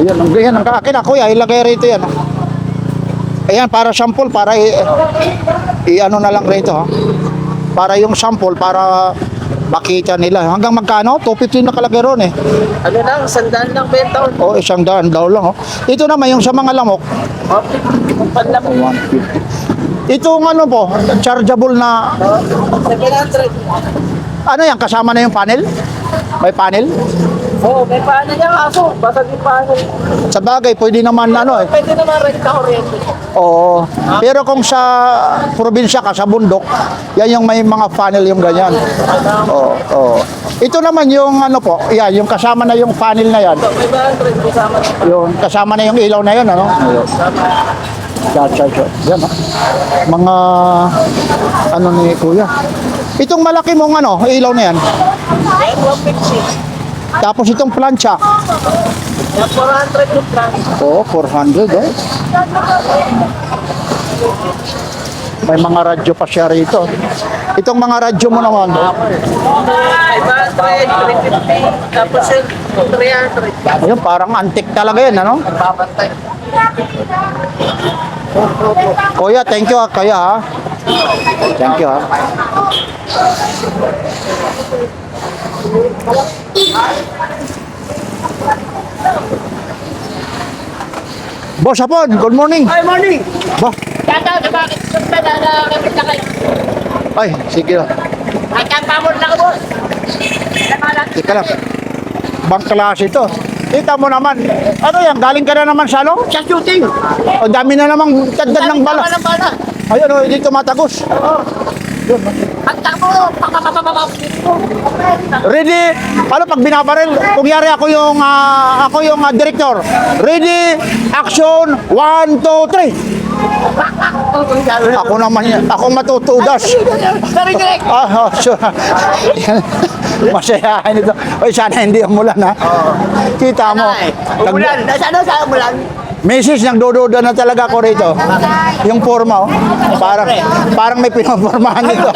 Ayun, ang ganyan, ang akin na, kuya, ilagay rito yan, oh. Ayan, para sample, para i-ano na lang rito, ha? Para yung sample, para makita nila. Hanggang magkano? 250 nakalagay ron eh. Ano lang, sandaan lang benta. O, 100 daw lang, oh. Ito naman, yung sa mga lamok. Panlamok. 150. Itong ano po, chargeable na, 700. ano yan, kasama na yung panel? May panel? Oo, may paano niya kaso. Basag yung paano. Sa bagay, pwede naman ano eh. Pwede naman rin ka kuryente. Oo. Pero kung sa probinsya ka, sa bundok, yan yung may mga panel yung ganyan. Oo. Oo. Ito naman yung ano po, yan, yung kasama na yung panel na yan. May 500 kasama. Yun, kasama na yung ilaw na yun, ano? Charge. Yan, oh. Mga, ano ni Kuya. Itong malaki mong ano, ilaw na yan. 150. Tapos itong plancha. 400 yung plan. Oo, 400, eh. May mga radyo pa siya rito. Itong mga radyo mo naman. 500, 350. Tapos yung 300. Ayun, parang antique talaga yan, ano? Babantay. Kuya, thank you, kaya ha. Thank you, ha. Boss Hapon, good morning. Hi, morning. Ba, Tata, bakit sundan na kapit na kayo? ay, sige lang. Nagkapamon na ka, boss. Teka lang. Bang klase ito. Kita mo naman. Ano yan, galing ka na naman sa ano? Sa shooting. O dami na namang tagdag ng bala. Ng bala. Ayun, oh, dito matagos. Ang takbo, Ready? Ano pag binabaril? Kung yari ako yung director. Ready? Action. 1, 2, 3. Ako naman yan. Ako matutudas. Sorry, direct. Sure. Masayahin ito. Oy, sana hindi umulan, ha? Kita mo. Umulan. Nasaan sa umulan? Mrs. nagdududa na talaga ako rito. Yung forma, oh. Parang may pinopormahan nito.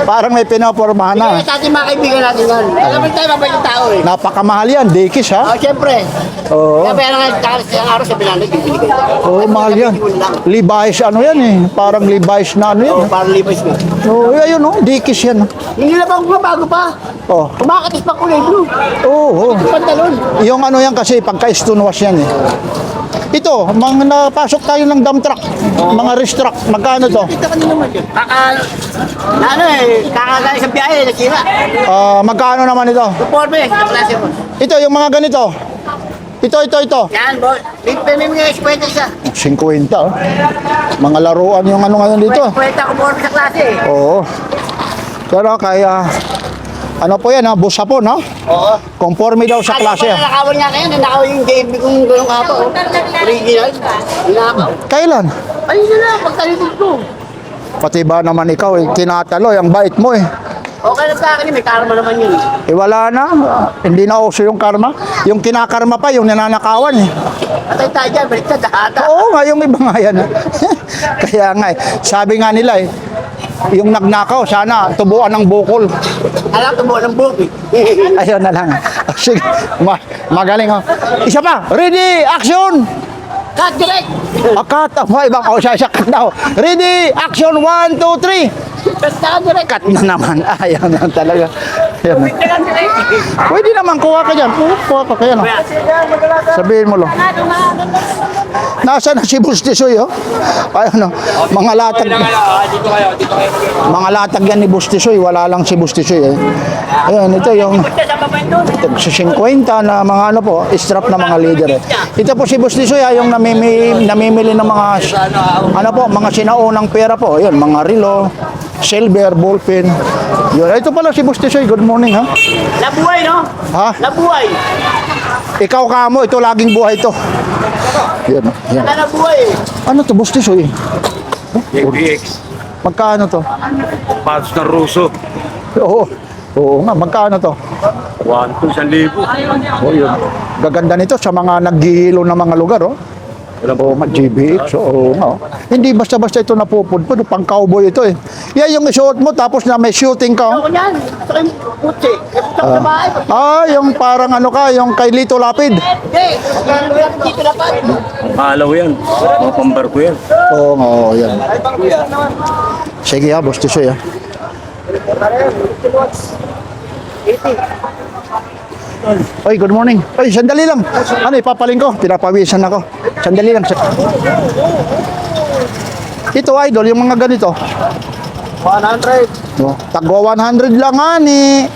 Parang may pinopormahan na. Sa ating mga kaibigan natin yan. Alam mo tayo, mabait yung tao eh. Napakamahal yan, dikis, ha? Oh, siyempre. Oo. Kaya nga, ang araw sa binanay, bibili ko. Oo, mahal yan. Levi's, ano yan eh. Parang Levi's na ano yan. Oh, parang libas mo. Oo, ayun, oh. Dikis yan. Hindi na bang bago pa? Oh. Kumakatis pa kulay blue. Oo, Pantalon. yung ano yan kasi pagka-stonewashed yan eh. Ito, mga napasok tayo ng dump truck, mga wrist truck, magkano to? Kakagaling sa biyahe, nasira. Magkano naman ito? Conforme, sa klase mo. Ito, yung mga ganito. Ito. Yan, boss. May mga eskwenta siya. 50, oh. Mga laruan yung ano ngayon dito. Eskwenta, conforme sa klase eh. Oo. Pero kaya, ano po yan ha, bus hapon ha? Oo. Conforme daw sa klase. Ano pa nanakawan niya ngayon? Nanakaw yung JB kung gano'ng kapo. Original. Nanakaw. Kailan? Ayun na lang, pagkalitin ko. Pati ba naman ikaw eh, tinataloy, ang bait mo eh. Okay lang sa akin, may karma naman yun. Eh wala na, hindi na uso yung karma. Yung kinakarma pa, yung nananakawan eh. Patay tayo dyan, balik sa dahata. Oo nga, yung iba nga yan. Kaya nga eh, sabi nga nila eh, yung nagnakaw, sana tubuan ng bukol. Alam ko mo ng buki. Ayun na lang. Sige, magaling oh. Isa pa, ready, action! Cut, direct! Cut, ibang siya cut daw. Ready, action, 1, 2, 3. Basta ka, direct! Cut na naman. Ayaw na talaga. Ayan na. Pwede naman, kuha ka dyan. Kuha ka kaya no. Sabihin mo lang. Nasa na si Bustisoy, oh? Ayun, no? Mga latag. Dito kayo. Mga latag yan ni Bustisoy. Wala lang si Bustisoy, eh. Ayun, ito yung sa 50 na mga ano po, strap na mga leader, eh. Ito po si Bustisoy, yung namimili ng mga ano po, mga sinaunang pera po. Ayun, mga relo, silver, ballpen. Yun. Ito pala si Bustisoy. Good morning, ha? Nabuhay, no? Ha? Nabuhay! Ikaw kamo, ito laging buhay to. Yan, yan. Nabuhay eh. Ano to, Bustisoy? ABX. Magkano to? Pads na Ruso. Oo. Oo nga, magkano to? 1,000. Oh, yun. Gaganda nito sa mga naghihilo ng mga lugar, oh. Oo nga, GBX. Oo nga. Hindi basta-basta ito napupudpud. Pang cowboy ito eh. Yan yung isuot mo tapos na may shooting ka. Oh. Yan, sa kayong kutsi. Sa bahay. Yung parang ano ka, yung kay Lito Lapid. Hindi, dito na pa. Maalaw yan. Mga pambarko yan. Oo nga, oo, yan. Sige boss Tisoy. Oy, good morning. Oy, sandali lang. Ano, ipapaling ko? Pinapawisan ako. Sandali lang. Ito, idol, yung mga ganito. 100. Oh, tagwa 100 lang, ani.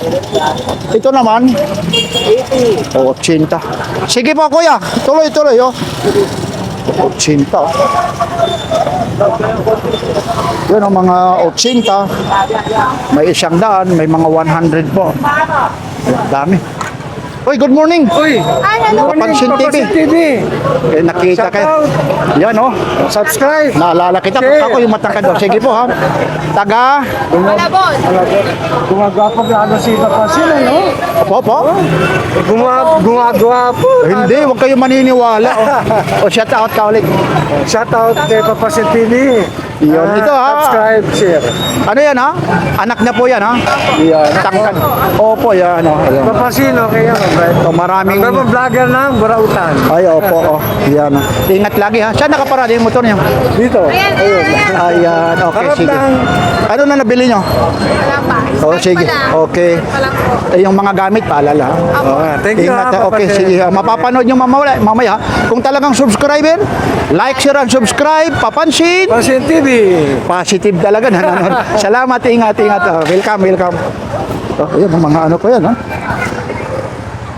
Ito naman. 80. 80. Sige po, kuya. Tuloy, oh. 80. Yun ang mga 80. May 100, may mga 100 po. Dami. Uy, good morning. Uy! Papansin TV. Eh, nakita kayo. Yan, oh. Subscribe! Naalala kita. Kung ako yung matangkad. Sige po, ha. Taga. Malabon. Gumagwapo na ano si Papasin, ano? Opo. Gumagwapo! Hindi, huwag kayo maniniwala. O, shout out ka ulit. Shout out kay Papasin TV. Yun, ito, ha. Subscribe, share. Ano yan, ha? Anak na po yan, ha? Yan. Tangkad. Opo, yan, oh. Ayan. Papasin, okay yan. So, maraming... Ang vlogger ng Burautan. Ay, opo, oh. Yan. Ingat lagi, ha? Saan nakaparada yung motor niyo? Dito. Ayun. Ayan, okay, Harap sige. lang. Ano na nabili nyo? Wala pa. Oh, sige. Okay. Wala po. Yung mga gamit, paalala. Thank you, Ingat, ha, okay, Papasin. sige. Mapapanood nyo mamaya. Kung talagang subscriber, like, share, and subscribe. Papansin. Papasin TV. Positive talaga. Nanonood. Salamat, ingat. Oh, welcome. Oh, ayan, mga ano ko yan, ha?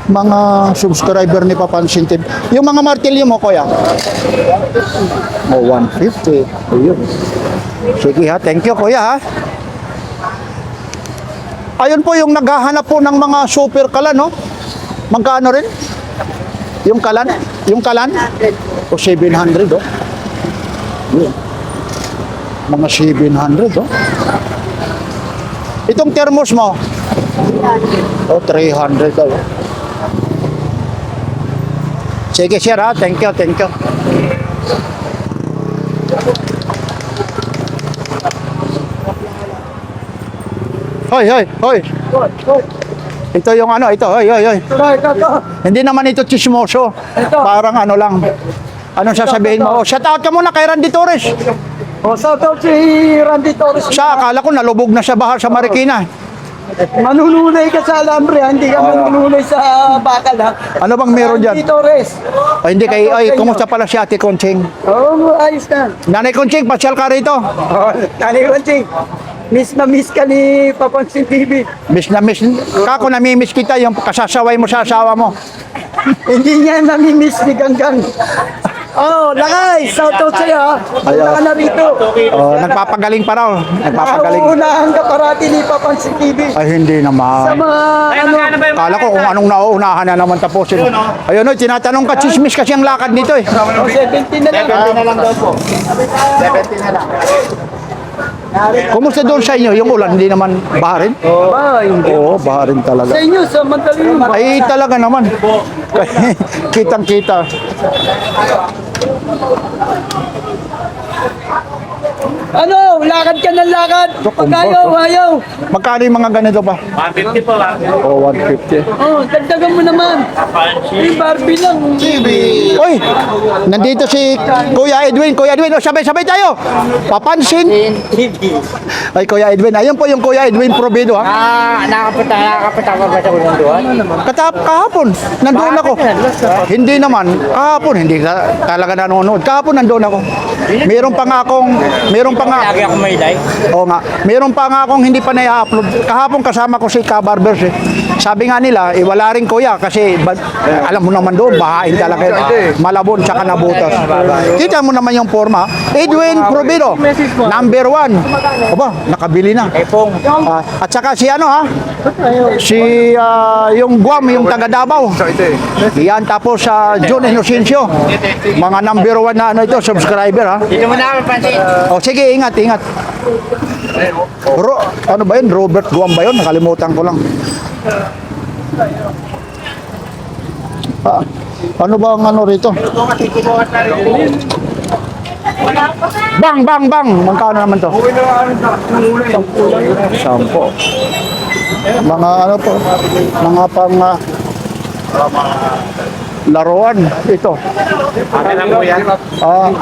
Mga subscriber ni Papansin TV. Yung mga martilyo mo, kuya? Oh, 150. Ayun. Sige, ha. Thank you, kuya, ha? Ayun po yung naghahanap po ng mga super kalan, no? Magkano rin? Yung kalan? O 700, oh. Yun. Mga 700, oh. Itong thermos mo? Oh, 300 daw. Oh. Sige, sir, ha? Thank you. Hoy. Ito yung ano, ito. Hoy. Hindi naman ito chismoso. Parang ano lang. Anong sasabihin mo? Oh, shout out ka muna kay Randy Torres. Oh, shout out si Randy Torres. Siya, akala ko nalubog na sa bahar sa Marikina. Manunulay ka sa alambre, hindi ka manunulay sa bakal, ha? Ano bang meron dyan? Randy Torres. Ay, hindi kay, kumusta pala si Ate Conching? Oo, ayos na. Nanay Conching, pasyal ka rito. Oh, Tani Ranching. Miss na miss ka ni Papansin TV. Miss na miss. Kako, namimiss kita yung kasasaway mo sa asawa mo. Hindi niya nami-miss ni Ganggang. Oh, Lakay! Shout out sa'yo, ha? Punta ka na rito. Oh, nagpapagaling pa raw. Nagpapagaling. Nauunahan ka parati ni Papansin TV. Ay, hindi Sa naman. mga, ano, Kala ko kung anong nauunahan na naman tapusin. Ayun, no, tinatanong ka, chismis kasi ang lakad nito eh. 70 na lang. 70 na lang daw po. 70 na lang. Kumusta doon sa inyo? Yung ulan, hindi naman baharin? Ba, hindi. Oo, baharin talaga. Sa inyo, sa Mandaluyong. Ay, talaga naman. Kitang-kita. Ano? Lakad ka ng lakad. Pag ayaw. Magkano yung mga ganito ba? 150 po lang. Oh, 150. Oh, dagdagan mo naman. May Barbie lang. Uy, nandito si Kuya Edwin. Oh, sabay-sabay tayo. Papansin. Ay, Kuya Edwin. Ayun po yung Kuya Edwin Provido, ha? Nakakapita ka ba sa unang doon? Kahapon, nandoon ako. Hindi naman. Kahapon, hindi ka talaga nanonood. Kahapon, nandoon ako. Meron pa nga akong Lagi ako may day. Oo nga. Meron pa nga akong hindi pa na-upload. Kahapon kasama ko si Kabarbers eh. Sabi nga nila, wala rin kuya kasi alam mo naman doon, bahain talaga. Malabon tsaka nabutas. Kita mo naman yung forma. Edwin Provido, number 1. Aba, nakabili na. At saka si ano ha? Si yung Guam, yung taga Davao. Yan, tapos John Inocencio. Mga number 1 na ano ito, subscriber ha. Dito mo na pansin. Oh, sige, ingat. Ano ba yun? Robert Guam ba yun? Nakalimutan ko lang. Ano ba ang ano rito? Bang, bang, bang! Magkano naman to? 10. Mga ano po, mga pang laruan ito.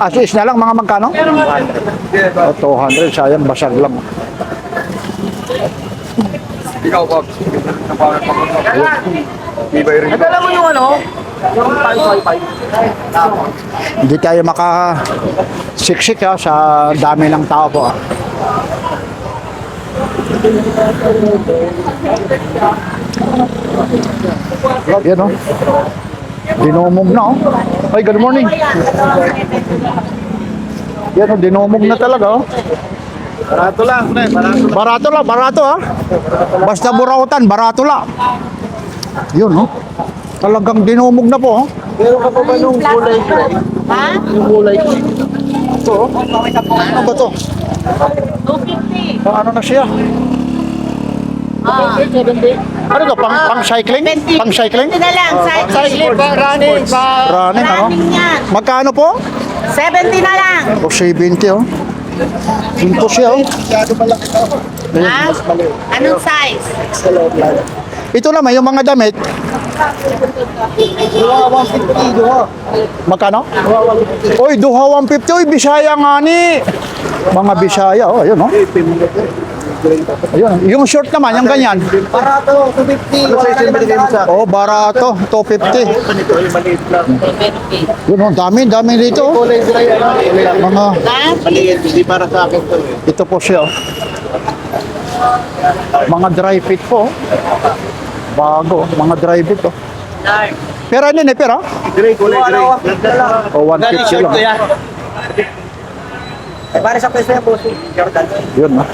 Asis na lang, mga magkano? 200, sayang, basag lang. Ikaw, Bob. Nadala mo yung ano? Yung 555. Hindi tayo makasiksik ha, sa dami ng tao po. Yan o. Dinumog na o. Ay, good morning. Yan o, dinumog na talaga o. Barato lang, pre. Barato lang, barato ha. Basta burautan, barato lang. Yun o. Talagang dinumog na po o. Meron ka pa ba nung kulay? Ha? Yung kulay? Ito o. Ano ba to? 250. Ano na siya? Ano to? Pang cycling? Pang cycling? Ito na lang, Cycling ba? Running ba? Running ano? Running yan. Magkano po? 70 na lang. O 70 o. Pinto siya o. Ha? Anong size? Ito naman, yung mga damit. Magkano? Oy, duha 150. Oy, Bisaya nga ni. Mga Bisaya, oh, ayun, oh. Ayun, yung short naman, yung ganyan. Barato, 250. Ano size yung binigay mo sa akin? Oh, barato, 250. Yun, oh, dami dito. Oh. Kulay gray, ano? Mga, Maliit, hindi para sa akin to. ito po siya, oh. Mga dry fit po, oh. Bago, mga dry fit, oh. Pera yun eh, pera? Gray, kulay gray. O, 150 lang. Para sa pwesto yan, boss. Yun, oh.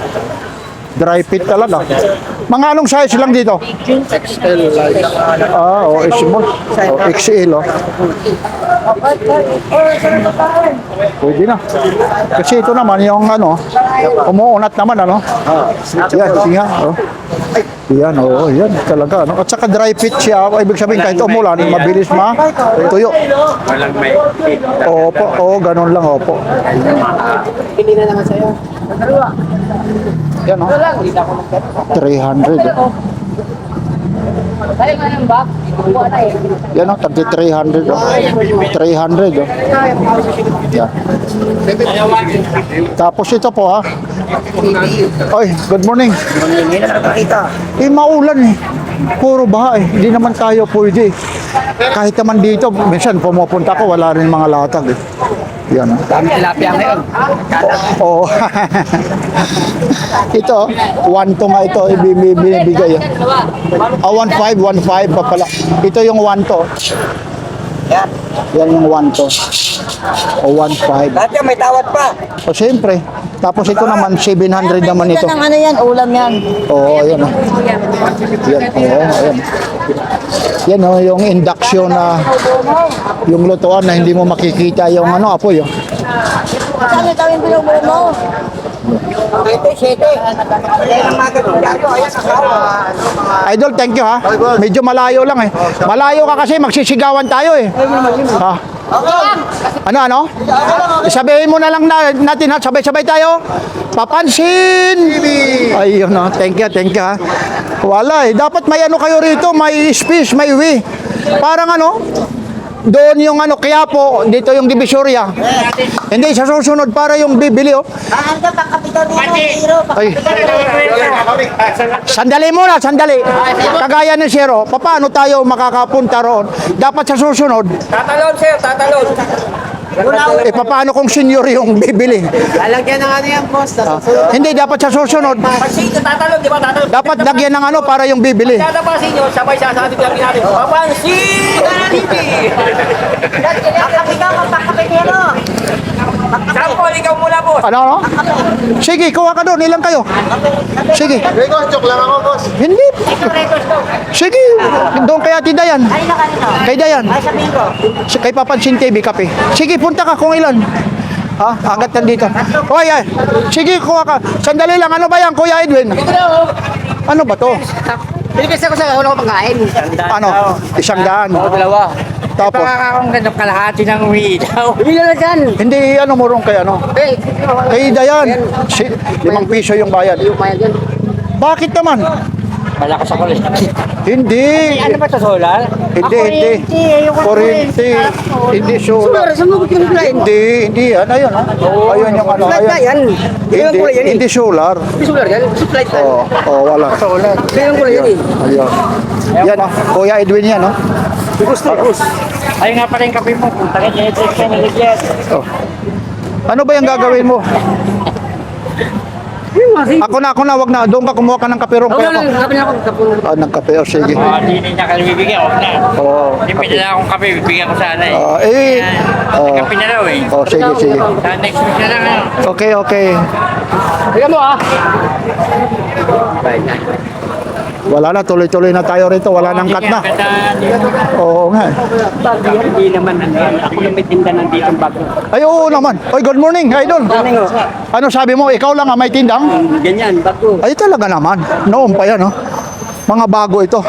Dry fit talaga. Mga anong size lang dito? Ah, o, small. O, XL, oh. Pwede na. Kasi ito naman, yung ano, umuunat naman, ano? Yan, singa, oh. Yan, oo, yan talaga. No? At saka dry fit siya, ibig sabihin kahit umulan, mabilis tuyo. Walang may. Opo, oo, ganun lang, opo. Hindi na naman sa'yo. Yan, oh. 300. Oh. Kaya nga ng bag, kukuha na eh. Yan, oh, tagti 300. Oh. 300, oh. Yan. Tapos ito po, ha. Oy, good morning. Hindi na nakakita. Eh, maulan eh. Puro baha eh. Hindi naman tayo pwede. Kahit naman dito, minsan pumupunta ko, wala rin mga latag eh. Yan. Dami tilapia ngayon. Oo. Ito, 1 to nga ito, binibigay. 1.5 pa pala. Ito yung 1 to. Yan. Yan yung 1 to. O 1.5. Lahat yan, may tawad pa. O siyempre. Tapos ito naman, 700 naman ito. Yan ang ano yan, ulam yan. Oo, ayan o. Yan, oo, ayan. Yan o, yung induction na, yung lutuan na hindi mo makikita yung ano, apoy o. Saan ito yung binubuo mo? Idol, thank you ha. Medyo malayo lang eh. Malayo ka kasi, magsisigawan tayo eh. Ha? Ano? Sabihin mo na lang natin ha, sabay-sabay tayo. Papansin! Ayun no, thank you ha. Wala eh, dapat may ano kayo rito, may space, may way. Parang ano, doon yung ano, Quiapo, dito yung Divisoria. Hindi, sa susunod para yung bibili oh. Ay. Sandali muna, sandali. Kagaya ng Zero, paano tayo makakapunta roon? Dapat sa susunod. Tatalon, sir, tatalon. Paano kung senior yung bibili? Lalagyan ng ano yan, boss. Hindi, dapat sa susunod. Pag tatalon, di ba tatalon? Dapat lagyan ng ano para yung bibili. Tatapasin nyo, sabay sasabi lang natin. Papansin! Magkape ka, magpakapitero. Sample, ikaw muna, boss. Ano? Sige, kuha ka doon. Ilan kayo? Sige. Joke lang ako, boss. Hindi. Sige. Doon kay Ate Dayan. Kay Dayan. Kay Papansin TV, kape. Sige, punta ka kung ilan. Ha? Agad nandito. Hoy, ay. Sige, kuha ka. Sandali lang. Ano ba yan, Kuya Edwin? Ano ba to? Pinipisa ko sa ulo ko pagkain. Ano? 100. Dalawa. Tapos, Baka akong ganap kalahati ng umiilaw. Umiilaw na dyan. hindi ano mo ron kay ano? Eh, Kay Dayan. 5 piso yung bayad. yung mayag yun. Bakit naman? Malakas ako ulit. Hindi. Ano ba ito, solar? Hindi. Kuryente. Hindi solar. Saan mo yung flight? Hindi yan. Ayun. Ayun yung ano. Flight na yan. Ilang kulay yan eh. Hindi solar. Hindi solar yan. Flight na. Wala. Ilang kulay yan eh. Ayun. Yan Kuya Edwin yan Ayun nga pala yung kape mo. Punta ka dyan. Check na legit. Ano ba yung gagawin mo? Ako na, wag na. Doon ka kumuha ka ng kape ron. Kaya ako. Sabi na ako, kapun. Nagkape. Sige. Hindi niya kami bibigyan. Huwag na. Oo. Hindi pinala akong kape. Bibigyan ko sana eh. Kape na raw eh. Sige. Sa next week na lang. Okay. Bigyan mo ah. Wala na, tuloy-tuloy na tayo rito. Wala nang cut na. Oo nga. Hindi naman. Ako na may tinda ng dito bago. Ay, oo naman. Oy, good morning, idol. Ano sabi mo? Ikaw lang ang may tindang? Ganyan, bago. Ay, talaga naman. Noon pa yan, Mga bago ito.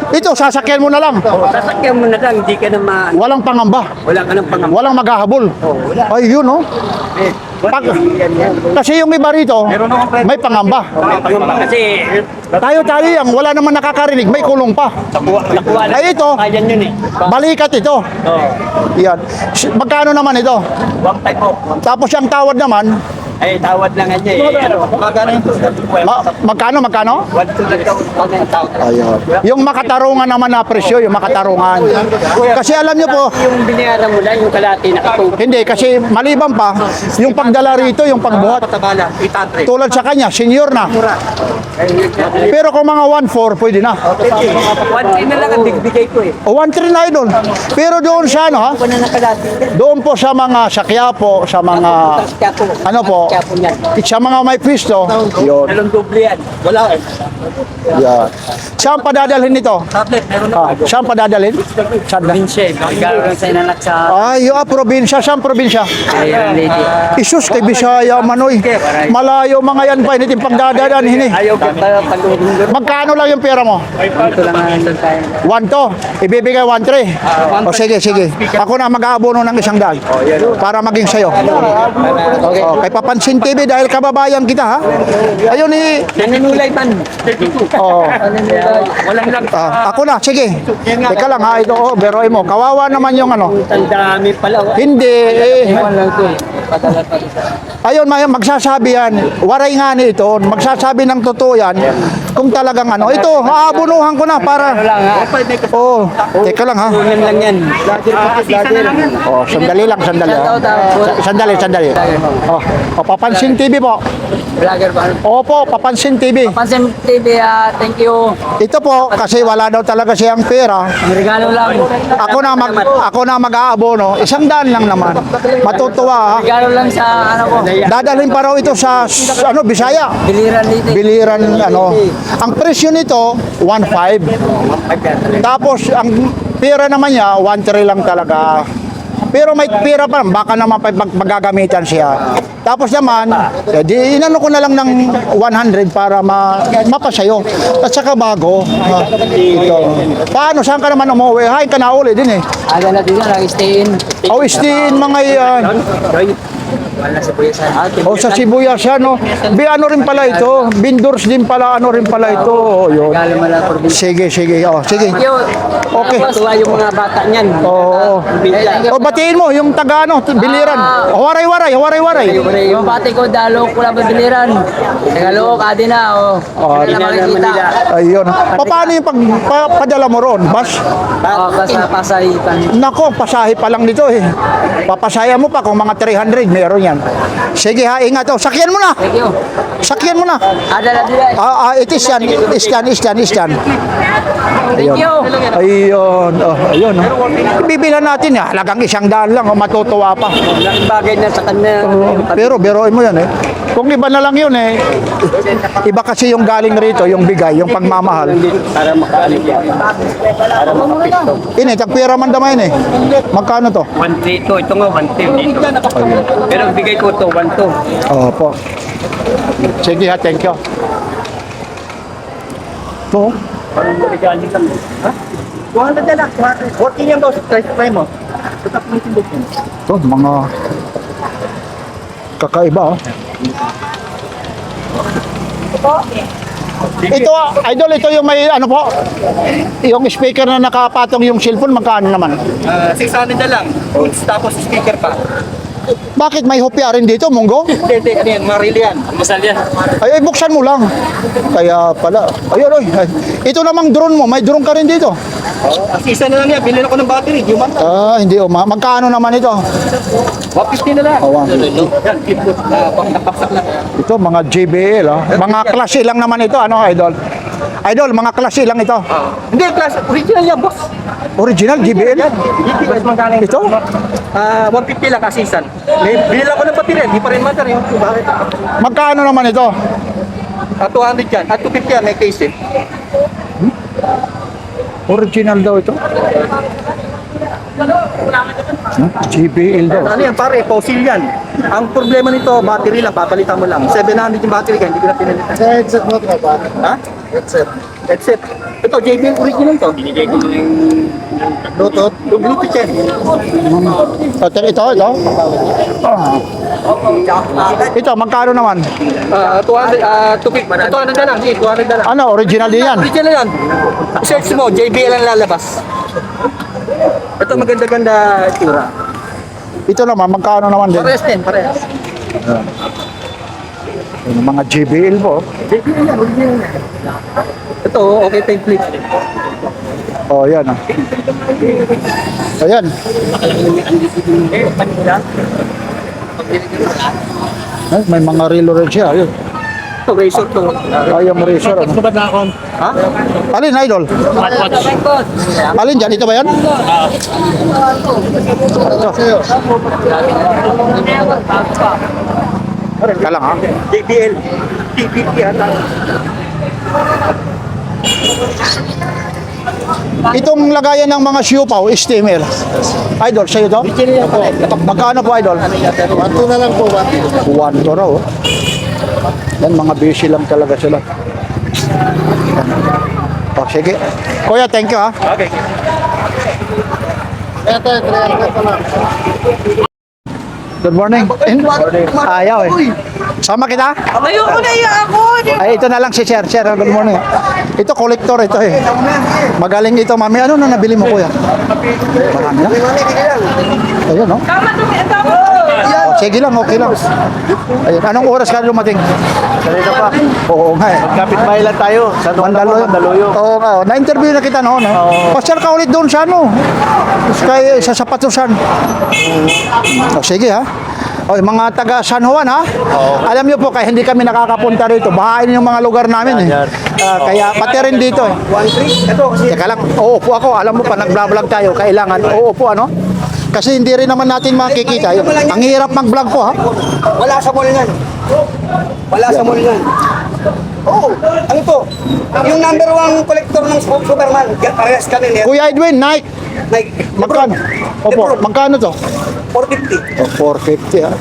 Ito, sasakyan mo na lang. Sasakyan mo na lang. Hindi ka na Walang pangamba. wala ka ng pangamba. Walang maghahabol. Ay, yun, Kasi yung iba rito, may pangamba. Kasi Tayo yan, wala naman nakakarinig, may kulong pa. nakuha na. Ay, ito, Ayan yun eh. balikat ito. Yan. Magkano naman ito? Wag type po. Tapos yung tawad naman, Ay, tawad lang niya eh. Magkano yung magkano? 1 lang daw. Ayun. Yung makatarungan naman na presyo, yung makatarungan. Kasi alam nyo po, Yung binayaran mo lang, yung kalati na katulad. hindi, kasi maliban pa, yung pagdala rito, yung pagbuhat, Patabala, itatry. tulad sa kanya, senior na. Pero kung mga 1.4, pwede na. 1K na lang ang bigay ko eh. O 1.3 na idol. Pero doon sa Wala na kalati. doon po sa mga sakyapo, sa mga, ano po, Kaya po yan. sa mga may pwisto, yun. Dalawang doble yan. Wala eh. Yan. Saan padadalhin ito? Tablet, meron na. Saan padadalhin? Saan na? Provinsya eh. Gagawin sa inanak sa Ay, probinsya. Saan probinsya? lady. Isus, kay Bisaya, Manoy. Malayo mga yan pa, hindi pagdadadan, hini. Ayaw ka pag-uulong. Magkano lang yung pera mo? Ito lang ang nandun tayo. 1 ibibigay 1.3. O sige. Ako na mag-aabono ng 100 para maging sayo. Okay. Kay Papansin TV dahil kababayan kita, ha? Ayun Nanunulay man. Oo. Walang lang. Ako na, sige. Teka lang ha, ito, beroy mo. Kawawa naman yung ano. Ang dami pala. Hindi, Walang to eh. Padala pa rin. ayun, magsasabi yan. Waray nga nito, magsasabi ng totoo yan. Kung talagang ano. Ito, aabunuhan ko na para. Lang ha. Oo, teka lang ha. Tunan lang yan. Oh, sandali lang, sandali. Sandali. Papansin TV po. Vlogger ba? Opo, Papansin TV. Pansin TV, thank you. Ito po, kasi wala daw talaga siyang pera. Ang regalo lang. Ako na mag-aabono. 100 lang naman. Matutuwa ha. Regalo lang sa ano ko. Dadalhin pa raw ito sa Bisaya. Biliran dito. Biliran Ang presyo nito 1.5. Tapos ang pera naman niya 1.3 lang talaga. Pero may pera pa, baka naman magagamitan siya. Tapos naman, di inano ko na lang ng 100 para mapasayo. At saka bago. Ito. Paano? Saan ka naman umuwi? Hay ka na uli din eh. Aga na dito, nag-stay in. Austin, mga yan. Wala sa Buya sa O sa Sibuyas, ano? Ano rin pala ito? Bindors din pala, ano rin pala ito. O, yun. regalo mo lang for Sige. Sige. Okay. Tuwa yung mga bata niyan. Oo. O, batiin mo, yung taga, biliran. Waray-waray. Yung bati ko, dalo ko lang biliran. Tagalo, kadi na. Hindi na makikita. Ayun. Paano yung pagpadala mo ron? Bus? Basta pasahipan. Nako, pasahe pa lang dito eh. Papasaya mo pa kung mga 300, meron yan. Sige ha, ingat. Sakyan mo na. Thank you. Sakyan mo na. Ada na dila. It is yan. Istan. Thank you. Ayun. Ayun. Bibilan natin ya. Halagang 100 lang. Matutuwa pa. Laking bagay na sa kanya. Pero beroin mo yan eh. Kung iba na lang yun eh. Iba kasi yung galing rito, yung bigay, yung pagmamahal. Para makaalig yan. Para makapisto. Ini, tagpira man damay eh. Magkano to? 1-3 to. Ito nga 1-3 dito. Pero ang bigay ko to 1-2. Opo. Sige ha, thank you. To? Parang regalo lang. Ha? 200 na lang. 14 yan boss. Try mo. Ito, mga kakaiba, oh. Ito, idol, ito yung may ano po, yung speaker na nakapatong yung cellphone, magkano naman? 600 na lang. Tapos speaker pa. Bakit may hopya rin dito, Munggo? Hindi, ano yan, marili yan. Masal yan. Ay, buksan mo lang. Kaya pala, ayun, ay. Ito namang drone mo, may drone ka rin dito. Isa na lang yan, bilhin ako ng battery. Human na. Hindi, magkano naman ito? 150 na lang. Oh, 150. Yan, keep good. Napaksak na. Ito, mga JBL, oh. Mga klase lang naman ito, ano, idol? Idol, mga klase lang ito. Hindi, class. Original yan, boss. Original, JBL? GPS magkano Ito? 150 lang kasisan. Bilhin ako ng battery, hindi pa rin battery. Bakit? Magkano naman ito? 200 yan. At 250 yan, may case eh. Original daw ito. JBL daw. Ano yan, pare, fossil yan. Ang problema nito, battery lang, papalitan mo lang. 700 yung battery ka, hindi ko na pinalitan. Sa headset mo ito ba? Ha? Headset. Ito, JBL original to. Binigay ko na yung Bluetooth? Yung Bluetooth yan. Ito. Ito, magkano naman? 200, 250, 200 na lang, 200 na lang. Ano, original din yan? Original yan. Search mo, JBL ang lalabas. Ito maganda-ganda itsura. Ito naman, magkano naman din? Parehas din, parehas. Yung mga JBL po. JBL yan, original yan. Ito, okay template. Oh, yan. Ayan. Ay, may mga relo rin siya. Ayun. Ito, razor to. Ay, yung razor. Ano? Ha? Alin, idol? Alin dyan? Ito ba yan? Ito. Kalang ha? JBL. TPT ata. Itong lagayan ng mga siopaw, steamer. Idol, sa'yo to? Magkano po, idol? 1 na lang po. 1 to raw. Yan, mga busy lang talaga sila. Oh, sige. Kuya, thank you ha. Okay. Good morning. Ayaw eh. Sama kita? Ayoko na iya ako. Ay, ito na lang si Sir. Sir, good morning. Ito, collector ito eh. Magaling ito, mami. Ano na nabili mo, kuya? Marami na. Ayun, no? Oh, sige lang, okay lang. Ayun, anong oras ka lumating? Kanina pa. Oo nga eh. Kapit bahay lang tayo. Sa Mandaluyong. Oo nga, oh. Na-interview na kita noon. Pasyal ka ulit doon sa ano? Kay, sa Sapatusan. Oh, sige ha. O, mga taga San Juan ha. Alam niyo po, kaya hindi kami nakakapunta rito. Bahain yung mga lugar namin eh. Kaya pati rin dito eh. 1-3. Ito kasi. Teka lang, uupo ako. Alam mo pa, nag-vlog tayo. Kailangan, uupo ano? Kasi hindi rin naman natin makikita. Ang hirap mag-vlog po ha. Wala sa mall yan. Wala sa mall yan. Oo. Ano to? Yung number 1 collector ng Superman. Parehas kami niya. Kuya Edwin, Nike. Like, Magkano? Opo, magkano to? 450. Oh, 450 ha.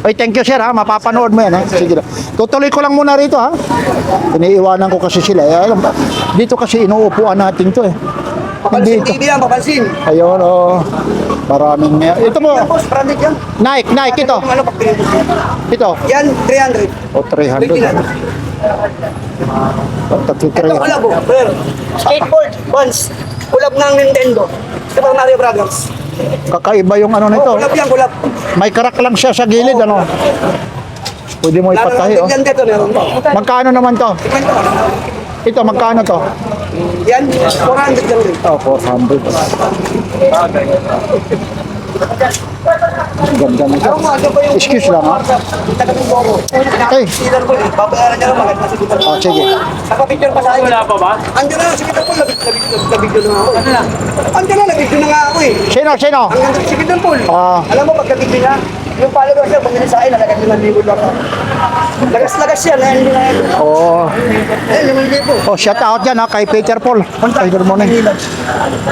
Ay, thank you sir ha. Mapapanood mo yan ha. Sige lang. Tutuloy ko lang muna rito ha. Iniiwanan ko kasi sila. Alam ba? Dito kasi inuupuan natin to eh. Hindi Papansin ito. TV yan, papansin. Ayun oh. Maraming ito mo. Boss, branded yan. Nike ito. Yung ano, pagpinito. Ito. Yan, 300. O 300. Tatlo Ito, 300. kulab, brother. Skateboard, Vans. Kulab ng Nintendo. Super Mario Brothers. Kakaiba yung ano Oh, nito. kulab yan, kulab. May crack lang siya sa gilid ano. Pwede mo Lalo ipatahi oh. ng dito, meron to. Magkano naman to? Ito, Ito magkano to? yan, 400 lang rin. Oh, 400. Ganda nito. Ano mo, ano ba yung... Excuse lang ha. Taga-Mindoro. Hey. Sealer ko eh. Babayaran niya lang maganda sa Peter Paul. Oh, sige. Nakapicture pa sa akin. wala pa ba? Andiyan na, si Peter Paul. Nabidyo na ako. Ano na? Andiyan na, nabidyo na nga ako eh. Sino? Ang ganda si Peter Paul. Ah. Alam mo, pagkabidyo niya, yung followers niya, bumili sa akin, nalagang 5,000 lang ako. Lagas-lagas yan, eh, hindi na yan. Oh. Eh, 5,000. Oh, shout out yan ha kay Peter Paul. Ay, good morning.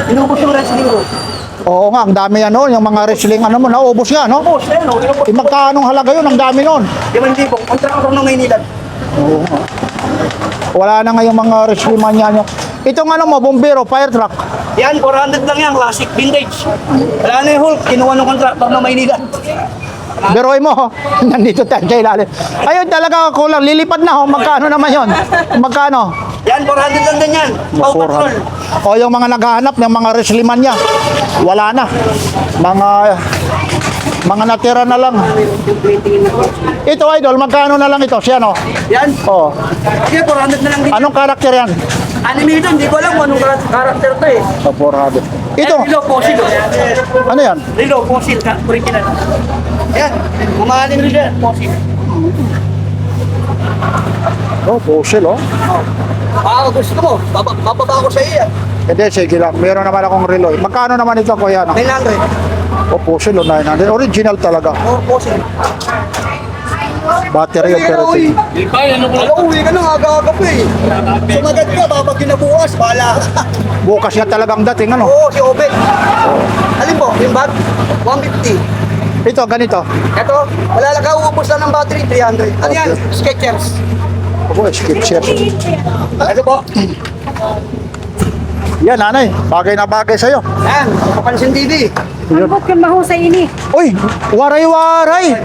Inubos yung wrestling ko. Oo nga, ang dami ano, yung mga wrestling ano mo, naubos nga, no? Boss, ayun o, inubos. Magkaanong halaga yun, ang dami nun. 5,000. Kontra ko ng Maynila. Oo nga. Wala na ngayong mga wrestling mania nyo. Itong ano mo, bombero, fire truck. Yan, 400 lang yan, classic vintage. Wala na yung Hulk, kinuha ng contractor na Maynila. Biroy mo, nandito tayo sa ilalim. Ayun talaga kulang, lilipad na. Magkano naman yon? Magkano? Yan, 400 lang din yan. Pau Patrol. O yung mga naghahanap ng mga resliman niya, wala na. Mga natira na lang. Ito idol, magkano na lang ito? Siya no? Yan. Oh. Sige, 400 na lang din. Anong karakter yan? Anime ito, hindi ko alam kung anong karakter to eh. Oh, 400. Ito, Rilo, fossil. ano yan? Rilo, fossil, original. Yan, mamahaling Rilo, fossil. Oh, fossil oh. Gusto mo, bababa ko sa iyo yan. Hindi, sige lang. Meron naman akong reloy. Magkano naman ito, kuya? No? 900. Oh, fossil oh, 900. Original talaga. Oh, fossil. Battery Uy, operated. uwi ka na, aga-aga pa eh. Sumagat ka, babag kinabukas, bahala ka. Bukas yan talagang dating, ano? Oo, si Obet. Alin po, yung bag? 150. Ito, ganito. Ito, wala lang ka, uubos lang ng battery, 300. Ano yan? Skechers. Ako, skip share. Ito po. Yan, nanay. Bagay na bagay sa'yo. Yan, Papansin TV. Ambot kang mahusay ini. Uy, waray-waray.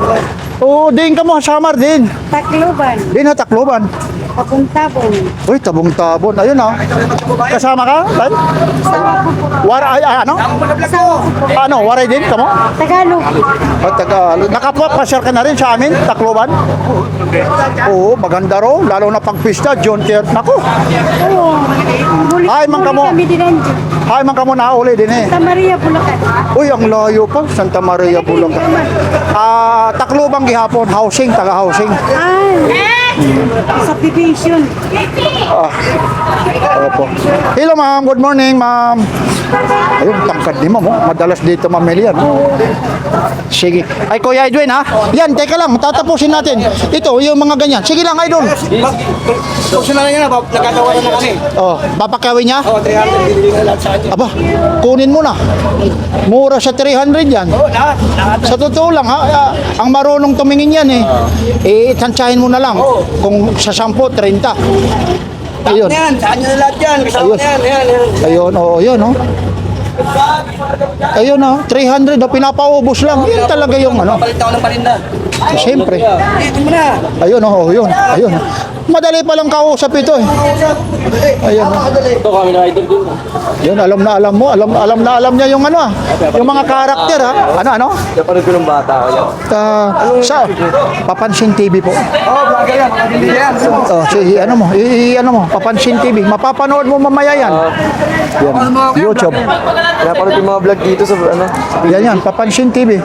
Oo, din ka mo, Samar din. Takloban. Din na, Tacloban. Papuntabon. Uy, tabong-tabon. Ayun ah. Kasama ka? Tan? Waray, ano? Ano, waray din ka mo? Tagalog. O, Tagalog. Nakapwa-share ka na rin sa amin, Tacloban? Oo, maganda ro. Lalo na pag pista, John Tier. Naku, Oo. Ay, man ka mo. Kami dinanjo. hay man ka mo nauli din eh. Santa Maria, Bulacan. Uy, ang layo pa. Santa Maria, Bulacan. Tacloban gihapon, housing, taga-housing. Subdivision. Opo. Hello ma'am, good morning ma'am. Ayun, tangkad ni ma'am, oh. Madalas dito mamili yan. Sige. Ay, Kuya Edwin ha? Yan, teka lang, tatapusin natin. Ito, yung mga ganyan. Sige lang, Idol. Gusto na lang yan, nagkatawaran na kami. Oh, papakawin niya? Oo, 300, bibili na lahat sa akin. Aba, kunin mo na. Mura sa 300 yan. Oo, lahat. Sa totoo lang ha, ang marunong tumingin yan eh. Tansyahin mo na lang. Kung sa 10, 30. Ayun. Yan, saan nyo na lahat yan? Kasama na yan, yan. Ayun, oh, yun, oh. Ayun, oh, 300, oh, pinapaubos lang. Yan talaga yung ano. Papalit ako ng palinda. Siyempre. Dito mo na. Ayun, oh, yun. Ayun. Madali pa lang kausap ito eh. Ayun, oh. Ito kami na idol din. Yun, alam na alam mo. Alam na alam niya yung ano ah. Yung mga karakter ha. Ano? Napanood ko ng bata ko yan. Sa Papansin TV po. Oo, vlogger yan. Hindi yan. Oh, sige, ano mo? Ano mo? Papansin TV. Mapapanood mo mamaya yan. Yan. YouTube. Napanood yung mga vlog dito sa ano. Yan, Papansin TV.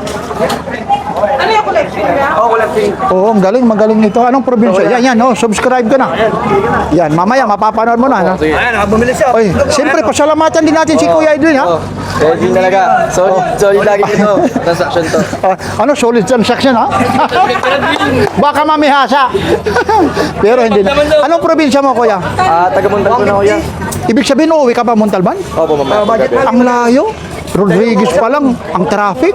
Oo, wala pink. Oo, magaling nito. Anong probinsya? Yan, oh, subscribe ka na. Yan, mamaya mapapanood mo na. No? Ayan, bumili siya. Oy, siyempre, pasalamatan din natin si Kuya Edwin, ha? Ready talaga. Solid lagi dito. Transaction to. Ano, solid transaction, ha? Baka mamihasa. Pero hindi na. Anong probinsya mo, Kuya? Taga Montalban na kuya. Ibig sabihin, uuwi ka pa Montalban? Opo, mama. Ang layo. Rodriguez pa lang, ang traffic.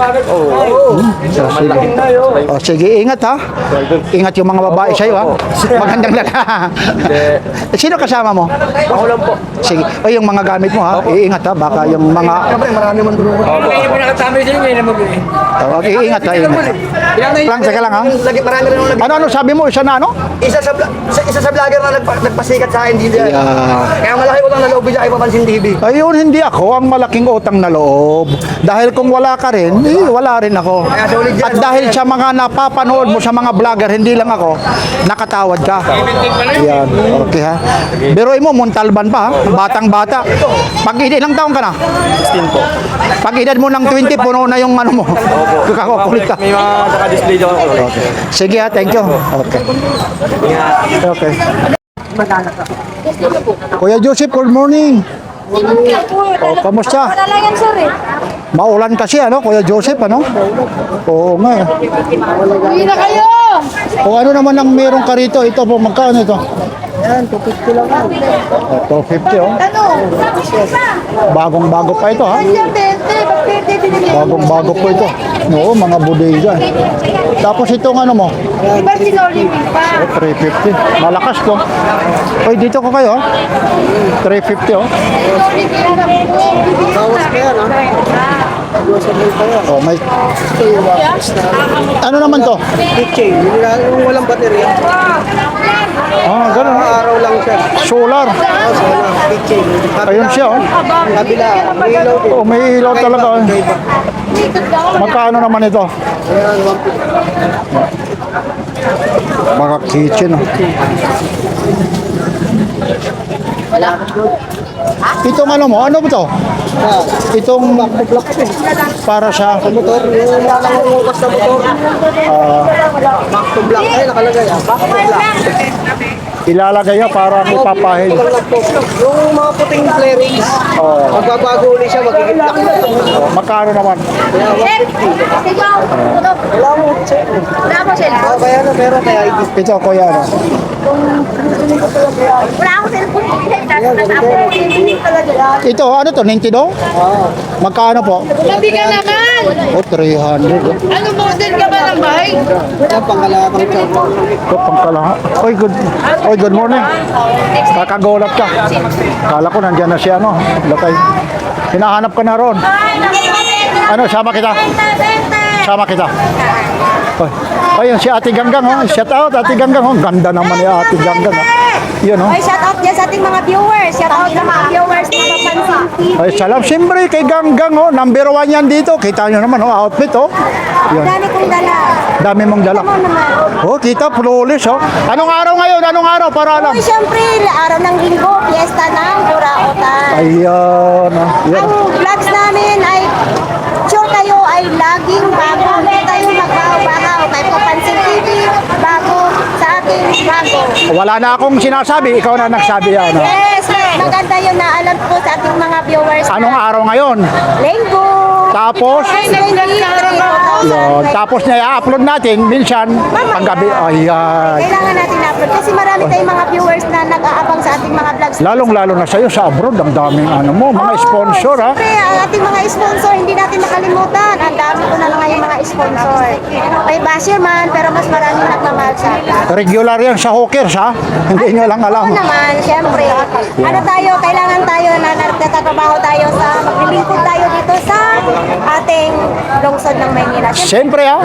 Sige, ingat ha. Ingat yung mga babae sa'yo ha. Magandang laga. Sino kasama mo? Ako lang po. Sige. O yung mga gamit mo ha. Iingat ha. Baka yung mga... Marami man tulungan. Hindi po nakatamay sa inyo, hindi na mabili. Iingat ha. Ingat. Lang, saka lang ha. Lagi, marami rin nung Ano sabi mo? Isa na ano? isa sa vlogger na nagpasikat sa akin dito. Kaya malaki utang na loob siya kay Papansin TV. Ayun, hindi ako ang malaking utang na loob. Dahil kung wala ka rin, wala rin ako. At dahil sa mga napapanood mo sa mga vlogger, hindi lang ako, nakatawad ka. Yan, okay ha. Biruin mo, Montalban pa ha, batang-bata. Pag-edad, ilang taong ka na? 16 po. Pag-edad mo ng 20, puno na yung ano mo. Kakakulit ka. May mga naka-display dyan ako. Sige ha, thank you. Okay. Okay. Kuya Joseph, good morning. Kamusta? Wala lang yan, sir eh. Maulan kasi ano, Kuya Joseph, ano? Oo nga eh. Uwi na kayo! O ano naman ang meron ka rito? Ito po, magkano ito? Yan, 250 lang yan. 250 oh. Ano? Bagong-bago pa ito ha. Yan, 20. Ba't 20 binili? Bagong-bago po ito. Oo, mga bodega. Tapos itong ano mo? Iba sinoli pa. 350. Malakas to. Oy, dito ko kayo. 350 oh. Bawas pa yan, ha? Oh, may ano naman to? Kitchen, yung walang baterya. Ah, ganun. Araw lang siya. Solar. Kitchen. Ayun siya oh. Kabila, may ilaw din. Oh, may ilaw talaga. Oh. Magkano naman ito? Ayan, Mga kitchen oh. Itong ano mo? Ano ba to? Itong para sa motor, yung nangangukas na motor. Back to black. Ay, nakalagay. Back to black. ilalagay niya para ipapahid. Yung mga puting flarings, magbabago ulit siya, magiging black na. Magkano naman? Wala mo, check. Kaya na, pero kaya ID. Ito kuya ano? Wala akong cellphone. Ito ano to? Nintendo? Magkano po? Gabi ka naman! Oh, 300. Ano model ka ba ng bahay? Yan, pangalakang siya. Ito pangkalaha. Oy, good morning. Kakagulat ka. Kala ko nandiyan na si ano. Lakay. Hinahanap ka na ron. Ano, sama kita? Sama kita. Oy, ayun si Ate Ganggang oh. Shout out Ate Ganggang oh. Ganda naman ni Ate Ganggang oh. Yun oh. Ay, shout out dyan sa ating mga viewers. Shout out sa mga viewers na mapansin TV. Ay, salam siyempre kay Ganggang oh. Number 1 yan dito. Kita nyo naman oh, outfit oh. Yun. Dami kong dala. Dami mong dala. Ano naman? Oh, kita flawless oh. Anong araw ngayon? Anong araw para alam? Uy, syempre, araw ng linggo, fiesta ng Buraotan. Ayan oh. Yan. Ang vlogs namin ay sure kayo ay laging bago. Hindi tayo magbaho-bahaw. May Papansin TV, bago sa ating bago. Wala na akong sinasabi. Ikaw na nagsabi yan oh. Yes, maganda yun na alam po sa ating mga viewers. Anong araw ngayon? Linggo. Tapos? 23, Yun. Tapos na i-upload natin minsan paggabi. Ayan. Kailangan natin upload kasi marami tayong mga viewers na nag-aabang sa ating mga vlogs. Lalong-lalo na sa'yo sa abroad. Ang daming ano mo. Mga sponsor ha. Siyempre, ang ating mga sponsor, hindi natin makalimutan. Ang dami ko na ngayon mga sponsor. May basher man, pero mas maraming nagmamahal sa atin. Regular yan sa hawkers ha. Hindi nyo lang alam. Oo naman, siyempre. Ano tayo, kailangan tayo na nagtatrabaho tayo sa, maglilingkod tayo dito sa ating lungsod ng Maynila. Siyempre ha.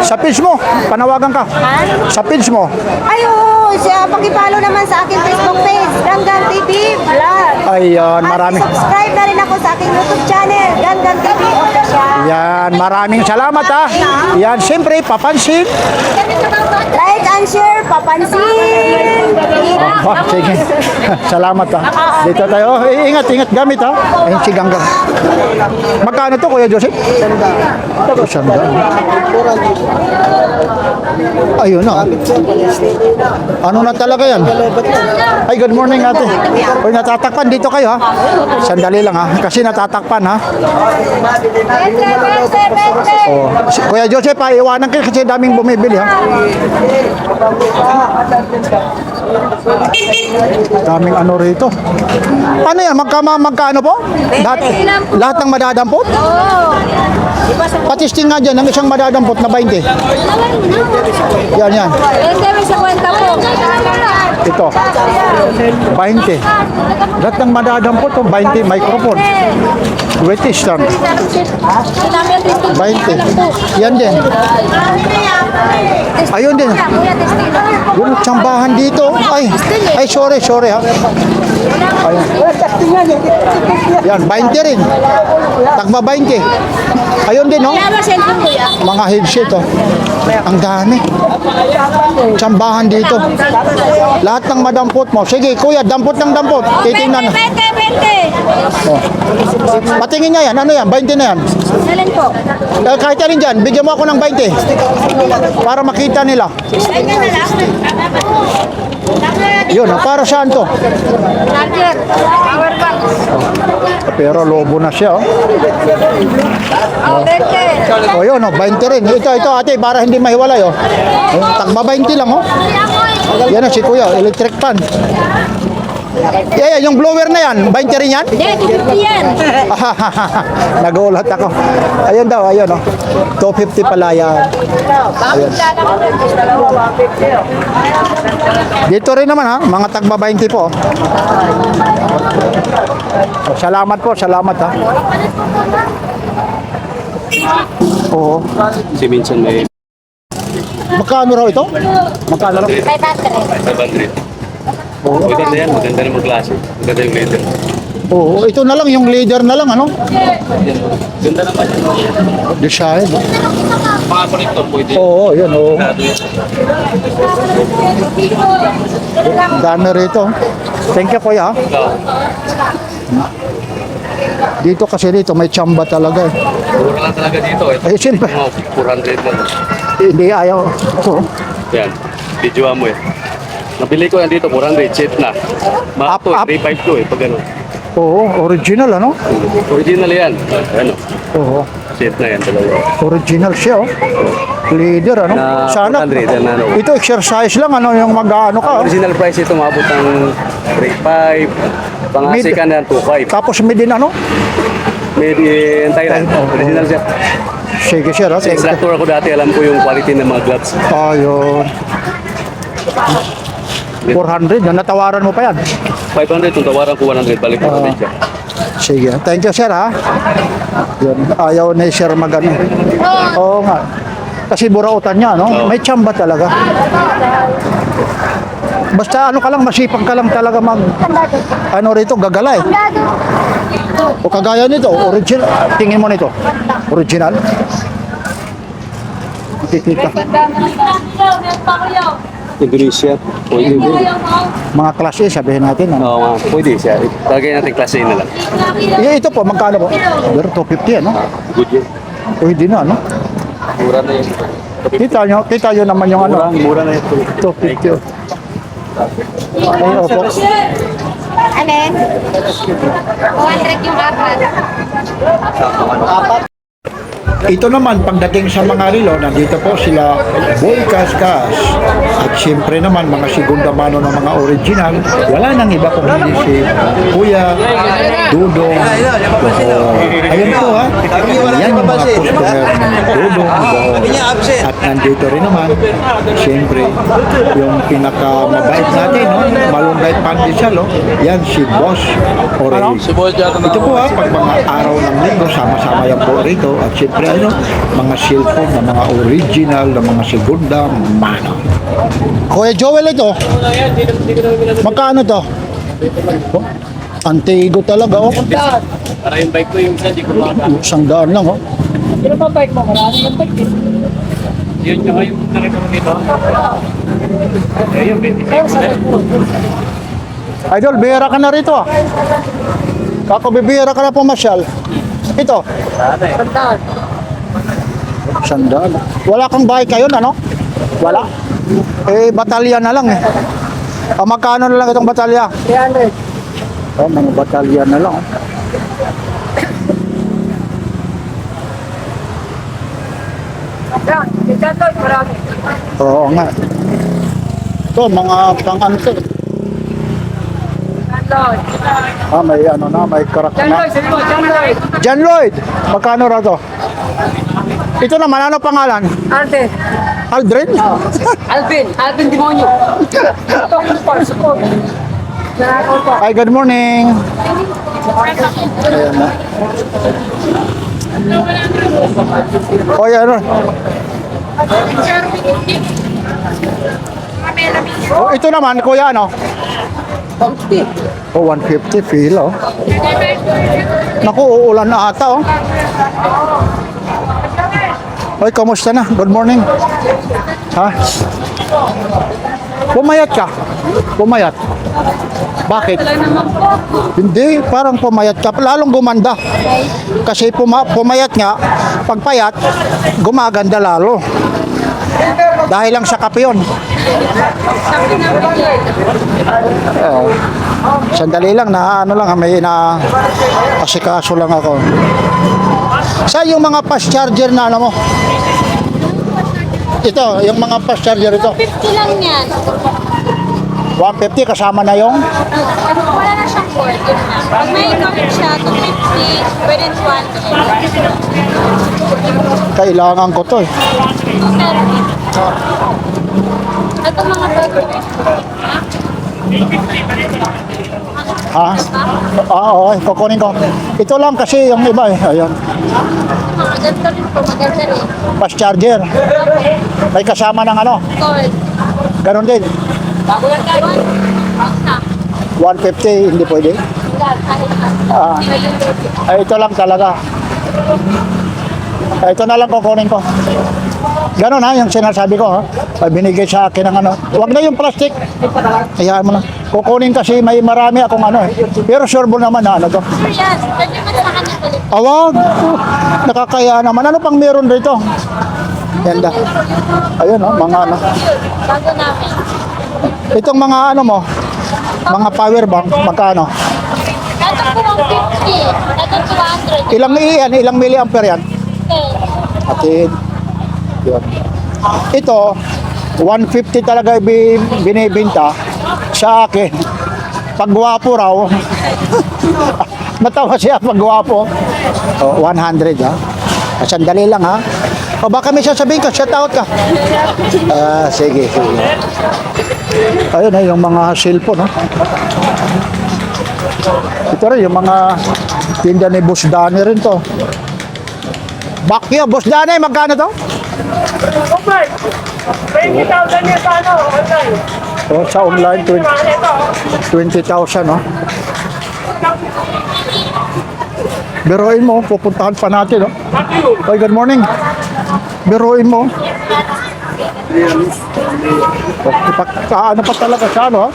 Sa page mo. Panawagan ka. Ha? Sa page mo. Ay, oo, siya, pakipalo naman sa aking Facebook page, Ganggang TV Vlog. Ayan. At Marami. subscribe na rin ako sa aking YouTube channel, Ganggang TV Official. Yan. Maraming salamat ha. Yan. Siyempre, papansin. Like and share, papansin. Oh, sige. Salamat ha. Dito tayo. Oh, ingat gamit ha. Ayun si Ganggang. Magkano to Kuya Joseph? Sanda. Ayun na. Ano na talaga yan? Ay, good morning ate. Uy, natatakpan dito kayo ha. Sandali lang ha. Kasi natatakpan ha. Oh. Kuya Joseph ha, iwanan kayo kasi daming bumibili ha. Daming ano rito. Ano yan? Magkano po? Lahat ng madadampot? Patisting nga dyan, ang isang madadampot na 20. Yan. Ito. 20. Lahat ng madadampot, 20 microphone. British lang. 20. Yan din. Ayun din. Yung tsambahan dito. Ay, sorry ha. Ayun. Yan, 20 rin. Tagma 20. Ayun din, no? Mga headset, oh. Ang dami. Tsambahan dito. Lahat ng madampot mo. Sige, kuya, dampot ng dampot. Titingnan na. 20. Oh. Patingin niya yan. Ano yan? 20 na yan. Alin po? Kahit alin dyan, bigyan mo ako ng 20. Para makita nila. Yun, para saan to? Charger. Power bank. Pero lobo na siya, oh. Oh, 20. Oh, yun, oh, 20 rin. Ito, ate, para hindi mahiwalay, oh. Tagba 20 lang, oh. Yan na si Kuya, electric fan. Yeah, yung blower na yan, 20 rin yan? Hindi, 250 yan. Nagulat ako. Ayun daw, ayun oh. 250 pala yan. Ayun. Dito rin naman ha, mga tagba 20 po. Oh, salamat po, salamat ha. Oo. Kasi minsan may Magkano raw ito? Magkano raw? 500. Maganda yan, maganda naman klase. Maganda yung leather. Oo, ito na lang, yung leader na lang, ano? Ganda naman yun. Design. Mga connector pwede. Oo, yun, oo. Dami rito. Thank you, Kuya. Dito kasi dito, may chamba talaga eh. Mura lang talaga dito. Ay, siyempre. Mga 400 lang. Hindi ayaw. Oo. Yan, videoan mo eh. Nabili ko yan dito, 400, set na. Up, Mato, up. 352 eh, pag ano. Oo, original, ano? Original yan. Ano, Oo. set na yan, dalawa. Original siya, oh. Leader, ano? Na Sana. 400, yan, ano. Ito, exercise lang, ano? Yung mag-ano ka, oh. Original price ito, maabot ng 3.5. Pang Mid- second yan, 2.5. Tapos may din, ano? Made in Thailand. Original siya. Sige, sir, ha? Sa instructor ako dati, alam ko yung quality ng mga gloves. Ayun. 400, na natawaran mo pa yan. 500, kung tawaran ko 100, balik ko ulit siya. Sige, thank you, sir, ha? Yun. Ayaw ni sir magano. Oo nga. Kasi burautan niya, no? Oo. May tsamba talaga. Basta ano ka lang, masipag ka lang talaga ano rito, gagala eh. O kagaya nito, original. Tingin mo nito. Original. Titita. Indonesia, pwede din. Mga klase, sabihin natin. Ano? Oo, pwede siya. Lagay natin klase na lang. Ito po, magkano po? Pero 250, ano? Good yun. Pwede na, ano? Mura na yun. Kita nyo naman yung ano. Mura na yun. 250. Ay, opo. Alin? 200 yung apat. Ito naman, pagdating sa mga relo, nandito po sila Boy Kaskas. At siyempre naman, mga segunda mano ng mga original. Wala nang iba kung hindi si Kuya, Dudong. Ayun po ha. Yan yung mga customer ng Dudong. At nandito rin naman, siyempre, yung pinakamabait natin, no? Malunggay pandesal, no? Yan si Boss Orel. Ito po ha, pag mga araw ng linggo, sama-sama yan po rito. At siyempre, ano, mga cellphone na mga original na mga segunda mano. Kuya Joel, ito. Magkano to? Oh, antigo talaga, oh. Para yung bike ko yung isa, di ko maka. 100 lang, oh. Pero pa bike mo, marami yung bike eh. Yun yung nakita mo dito. Eh, yung 25. Idol, bihira ka na rito, ah. Kako, bibihira ka na pumasyal. Ito. Sandaan. Wala kang bahay kayo, ano? Wala? Eh, batalya na lang, eh. Magkano na lang itong batalya? 300. Oh, mga batalya na lang. Marami. Oo nga. Ito, mga pang-ano to. May ano na, may karak na. John Lloyd, magkano raw to? Ito naman, ano pangalan? Alvin. Aldrin? Alvin Demonyo. Hi, good morning. Ayan na. O, yan. Oh, ito naman, kuya, ano? 50. Oh, 150 feel, oh. Naku, uulan na ata, oh. Oy, kamusta na? Good morning. Ha? Pumayat ka? Pumayat? Bakit? Hindi, parang pumayat ka. Lalong gumanda. Kasi pumayat nga, pagpayat, gumaganda lalo. Dahil lang sa kape yun. Sandali lang na ano lang, may na asikaso lang ako. Sa yung mga fast charger na ano mo? Ito, yung mga fast charger ito. 50 lang yan. 150 kasama na yung Wala na siyang cord. Yun na. Pag may cord siya, 250, pwede 200. kailangan ko to eh. Ito mga bago. Ha? Oo, okay, kukunin ko. Ito lang kasi yung iba eh. Ayun. Maganda rin po, maganda rin. Fast charger. May kasama ng ano. Cord. Ganon din. Bago yan tayo. Basta. 150, hindi pwede. Kahit Ay, ito lang talaga. Ay, ito na lang kukunin ko. Ganon ha, yung sinasabi ko ha. Ay, binigay sa akin ng ano. Huwag na yung plastic. Hayaan mo na. Kukunin kasi may marami akong ano eh. Pero sureball naman na ano to. yan. Pwede mo sa kanya balik. Awag! Nakakaya naman. Ano pang meron rito? Ganda. Ayun oh, mga ano. Bago namin. Itong mga ano mo, mga power bank, magkano? Ito po 150. Ito 200. Ilang milliampere yan? Okay. Atin. Yun. Ito, 150 talaga binibinta sa akin. Pag gwapo raw, natawa siya pag gwapo. Oh, 100 ha. Sandali lang ha. O baka may sasabihin ka, shout out ka. Sige. Ayun na yung mga cellphone. No? Ito rin yung mga tinda ni Boss Danny rin to. Bakyo, Boss Danny, magkano to? 20,000 yan sa ano, online. Oh, sa online, 20,000, no? Biruin mo, pupuntahan pa natin, no? Oy, good morning. Biruin mo. Ano pa talaga sa ano, ha?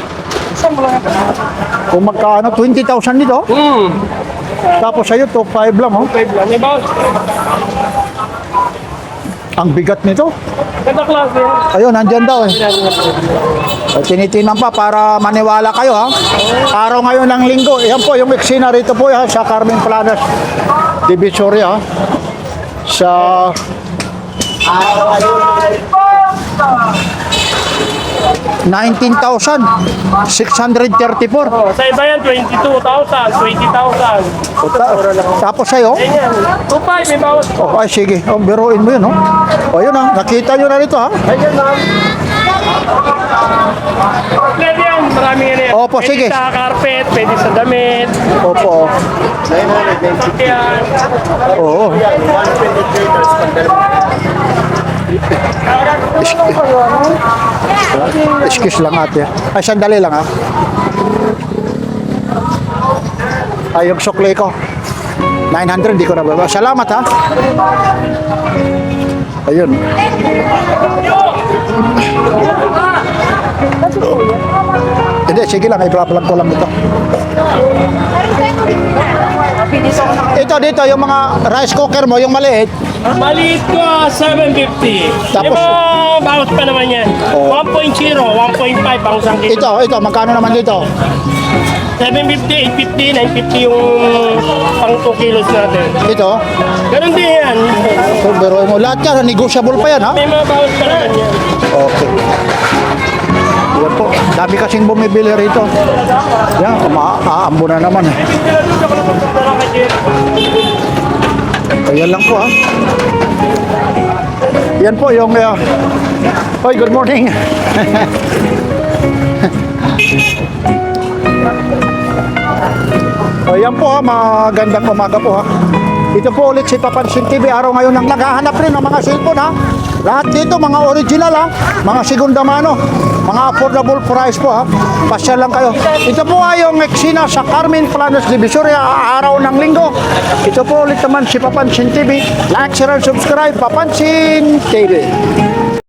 Kung magkaano, 20,000 dito? Tapos sa'yo, 2,500 lang, oh. 5 lang. Diba? Ang bigat nito. Ganda klase yan. Ayun, nandyan daw, eh. Tinitingnan pa para maniwala kayo ha. Araw ngayon ng linggo. Yan po yung eksena rito po ha, sa Carmen Planas Divisoria. Sa 19,634. Oh, sa iba yan, 22,000, 20,000. Tapos sa'yo? Ganyan. 2,500, may bawas po. Oh, ay sige, oh, biruin mo yun. Oh. O yun ha, nakita nyo na rito ha. Ganyan lang. Pwede yan, maraming yan yan. Opo, sige. Pwede sa carpet, pwede sa damit. Opo. Sakyan. Oo. Excuse lang ate. Ay, sandali lang ha. Ay, yung sukli ko. 900, di ko na baba. Salamat ha. Ayun. Hindi, sige lang. I-vlog ko lang ito. Ito dito, yung mga rice cooker mo, yung maliit. Maliit ko, 750. Tapos- Di ba, bawas pa naman yan. Oh. 1.0, 1.5 ang isang kilo. Ito, magkano naman dito? 750, 850, 950 yung pang 2 kilos natin. Ito, Ganun din yan. pero mo lahat yan, negotiable pa yan ha? May mga bawas pa naman yan. Okay. Yan po, dami kasing bumibili rito. Yan, maaambo na naman eh. Ayan lang po ha. Yan po yung... Hoy, good morning. Ayan po ha, magandang umaga po ha. Ito po ulit si Papansin TV. Araw ngayon ang naghahanap rin ng mga cellphone ha. Lahat dito mga original ha. Mga segunda mano. Mga affordable price po ha. Pasya lang kayo. Ito po ay yung eksena sa Carmen Planas Divisoria araw ng linggo. Ito po ulit naman si Papansin TV. Like, share, and subscribe. Papansin TV.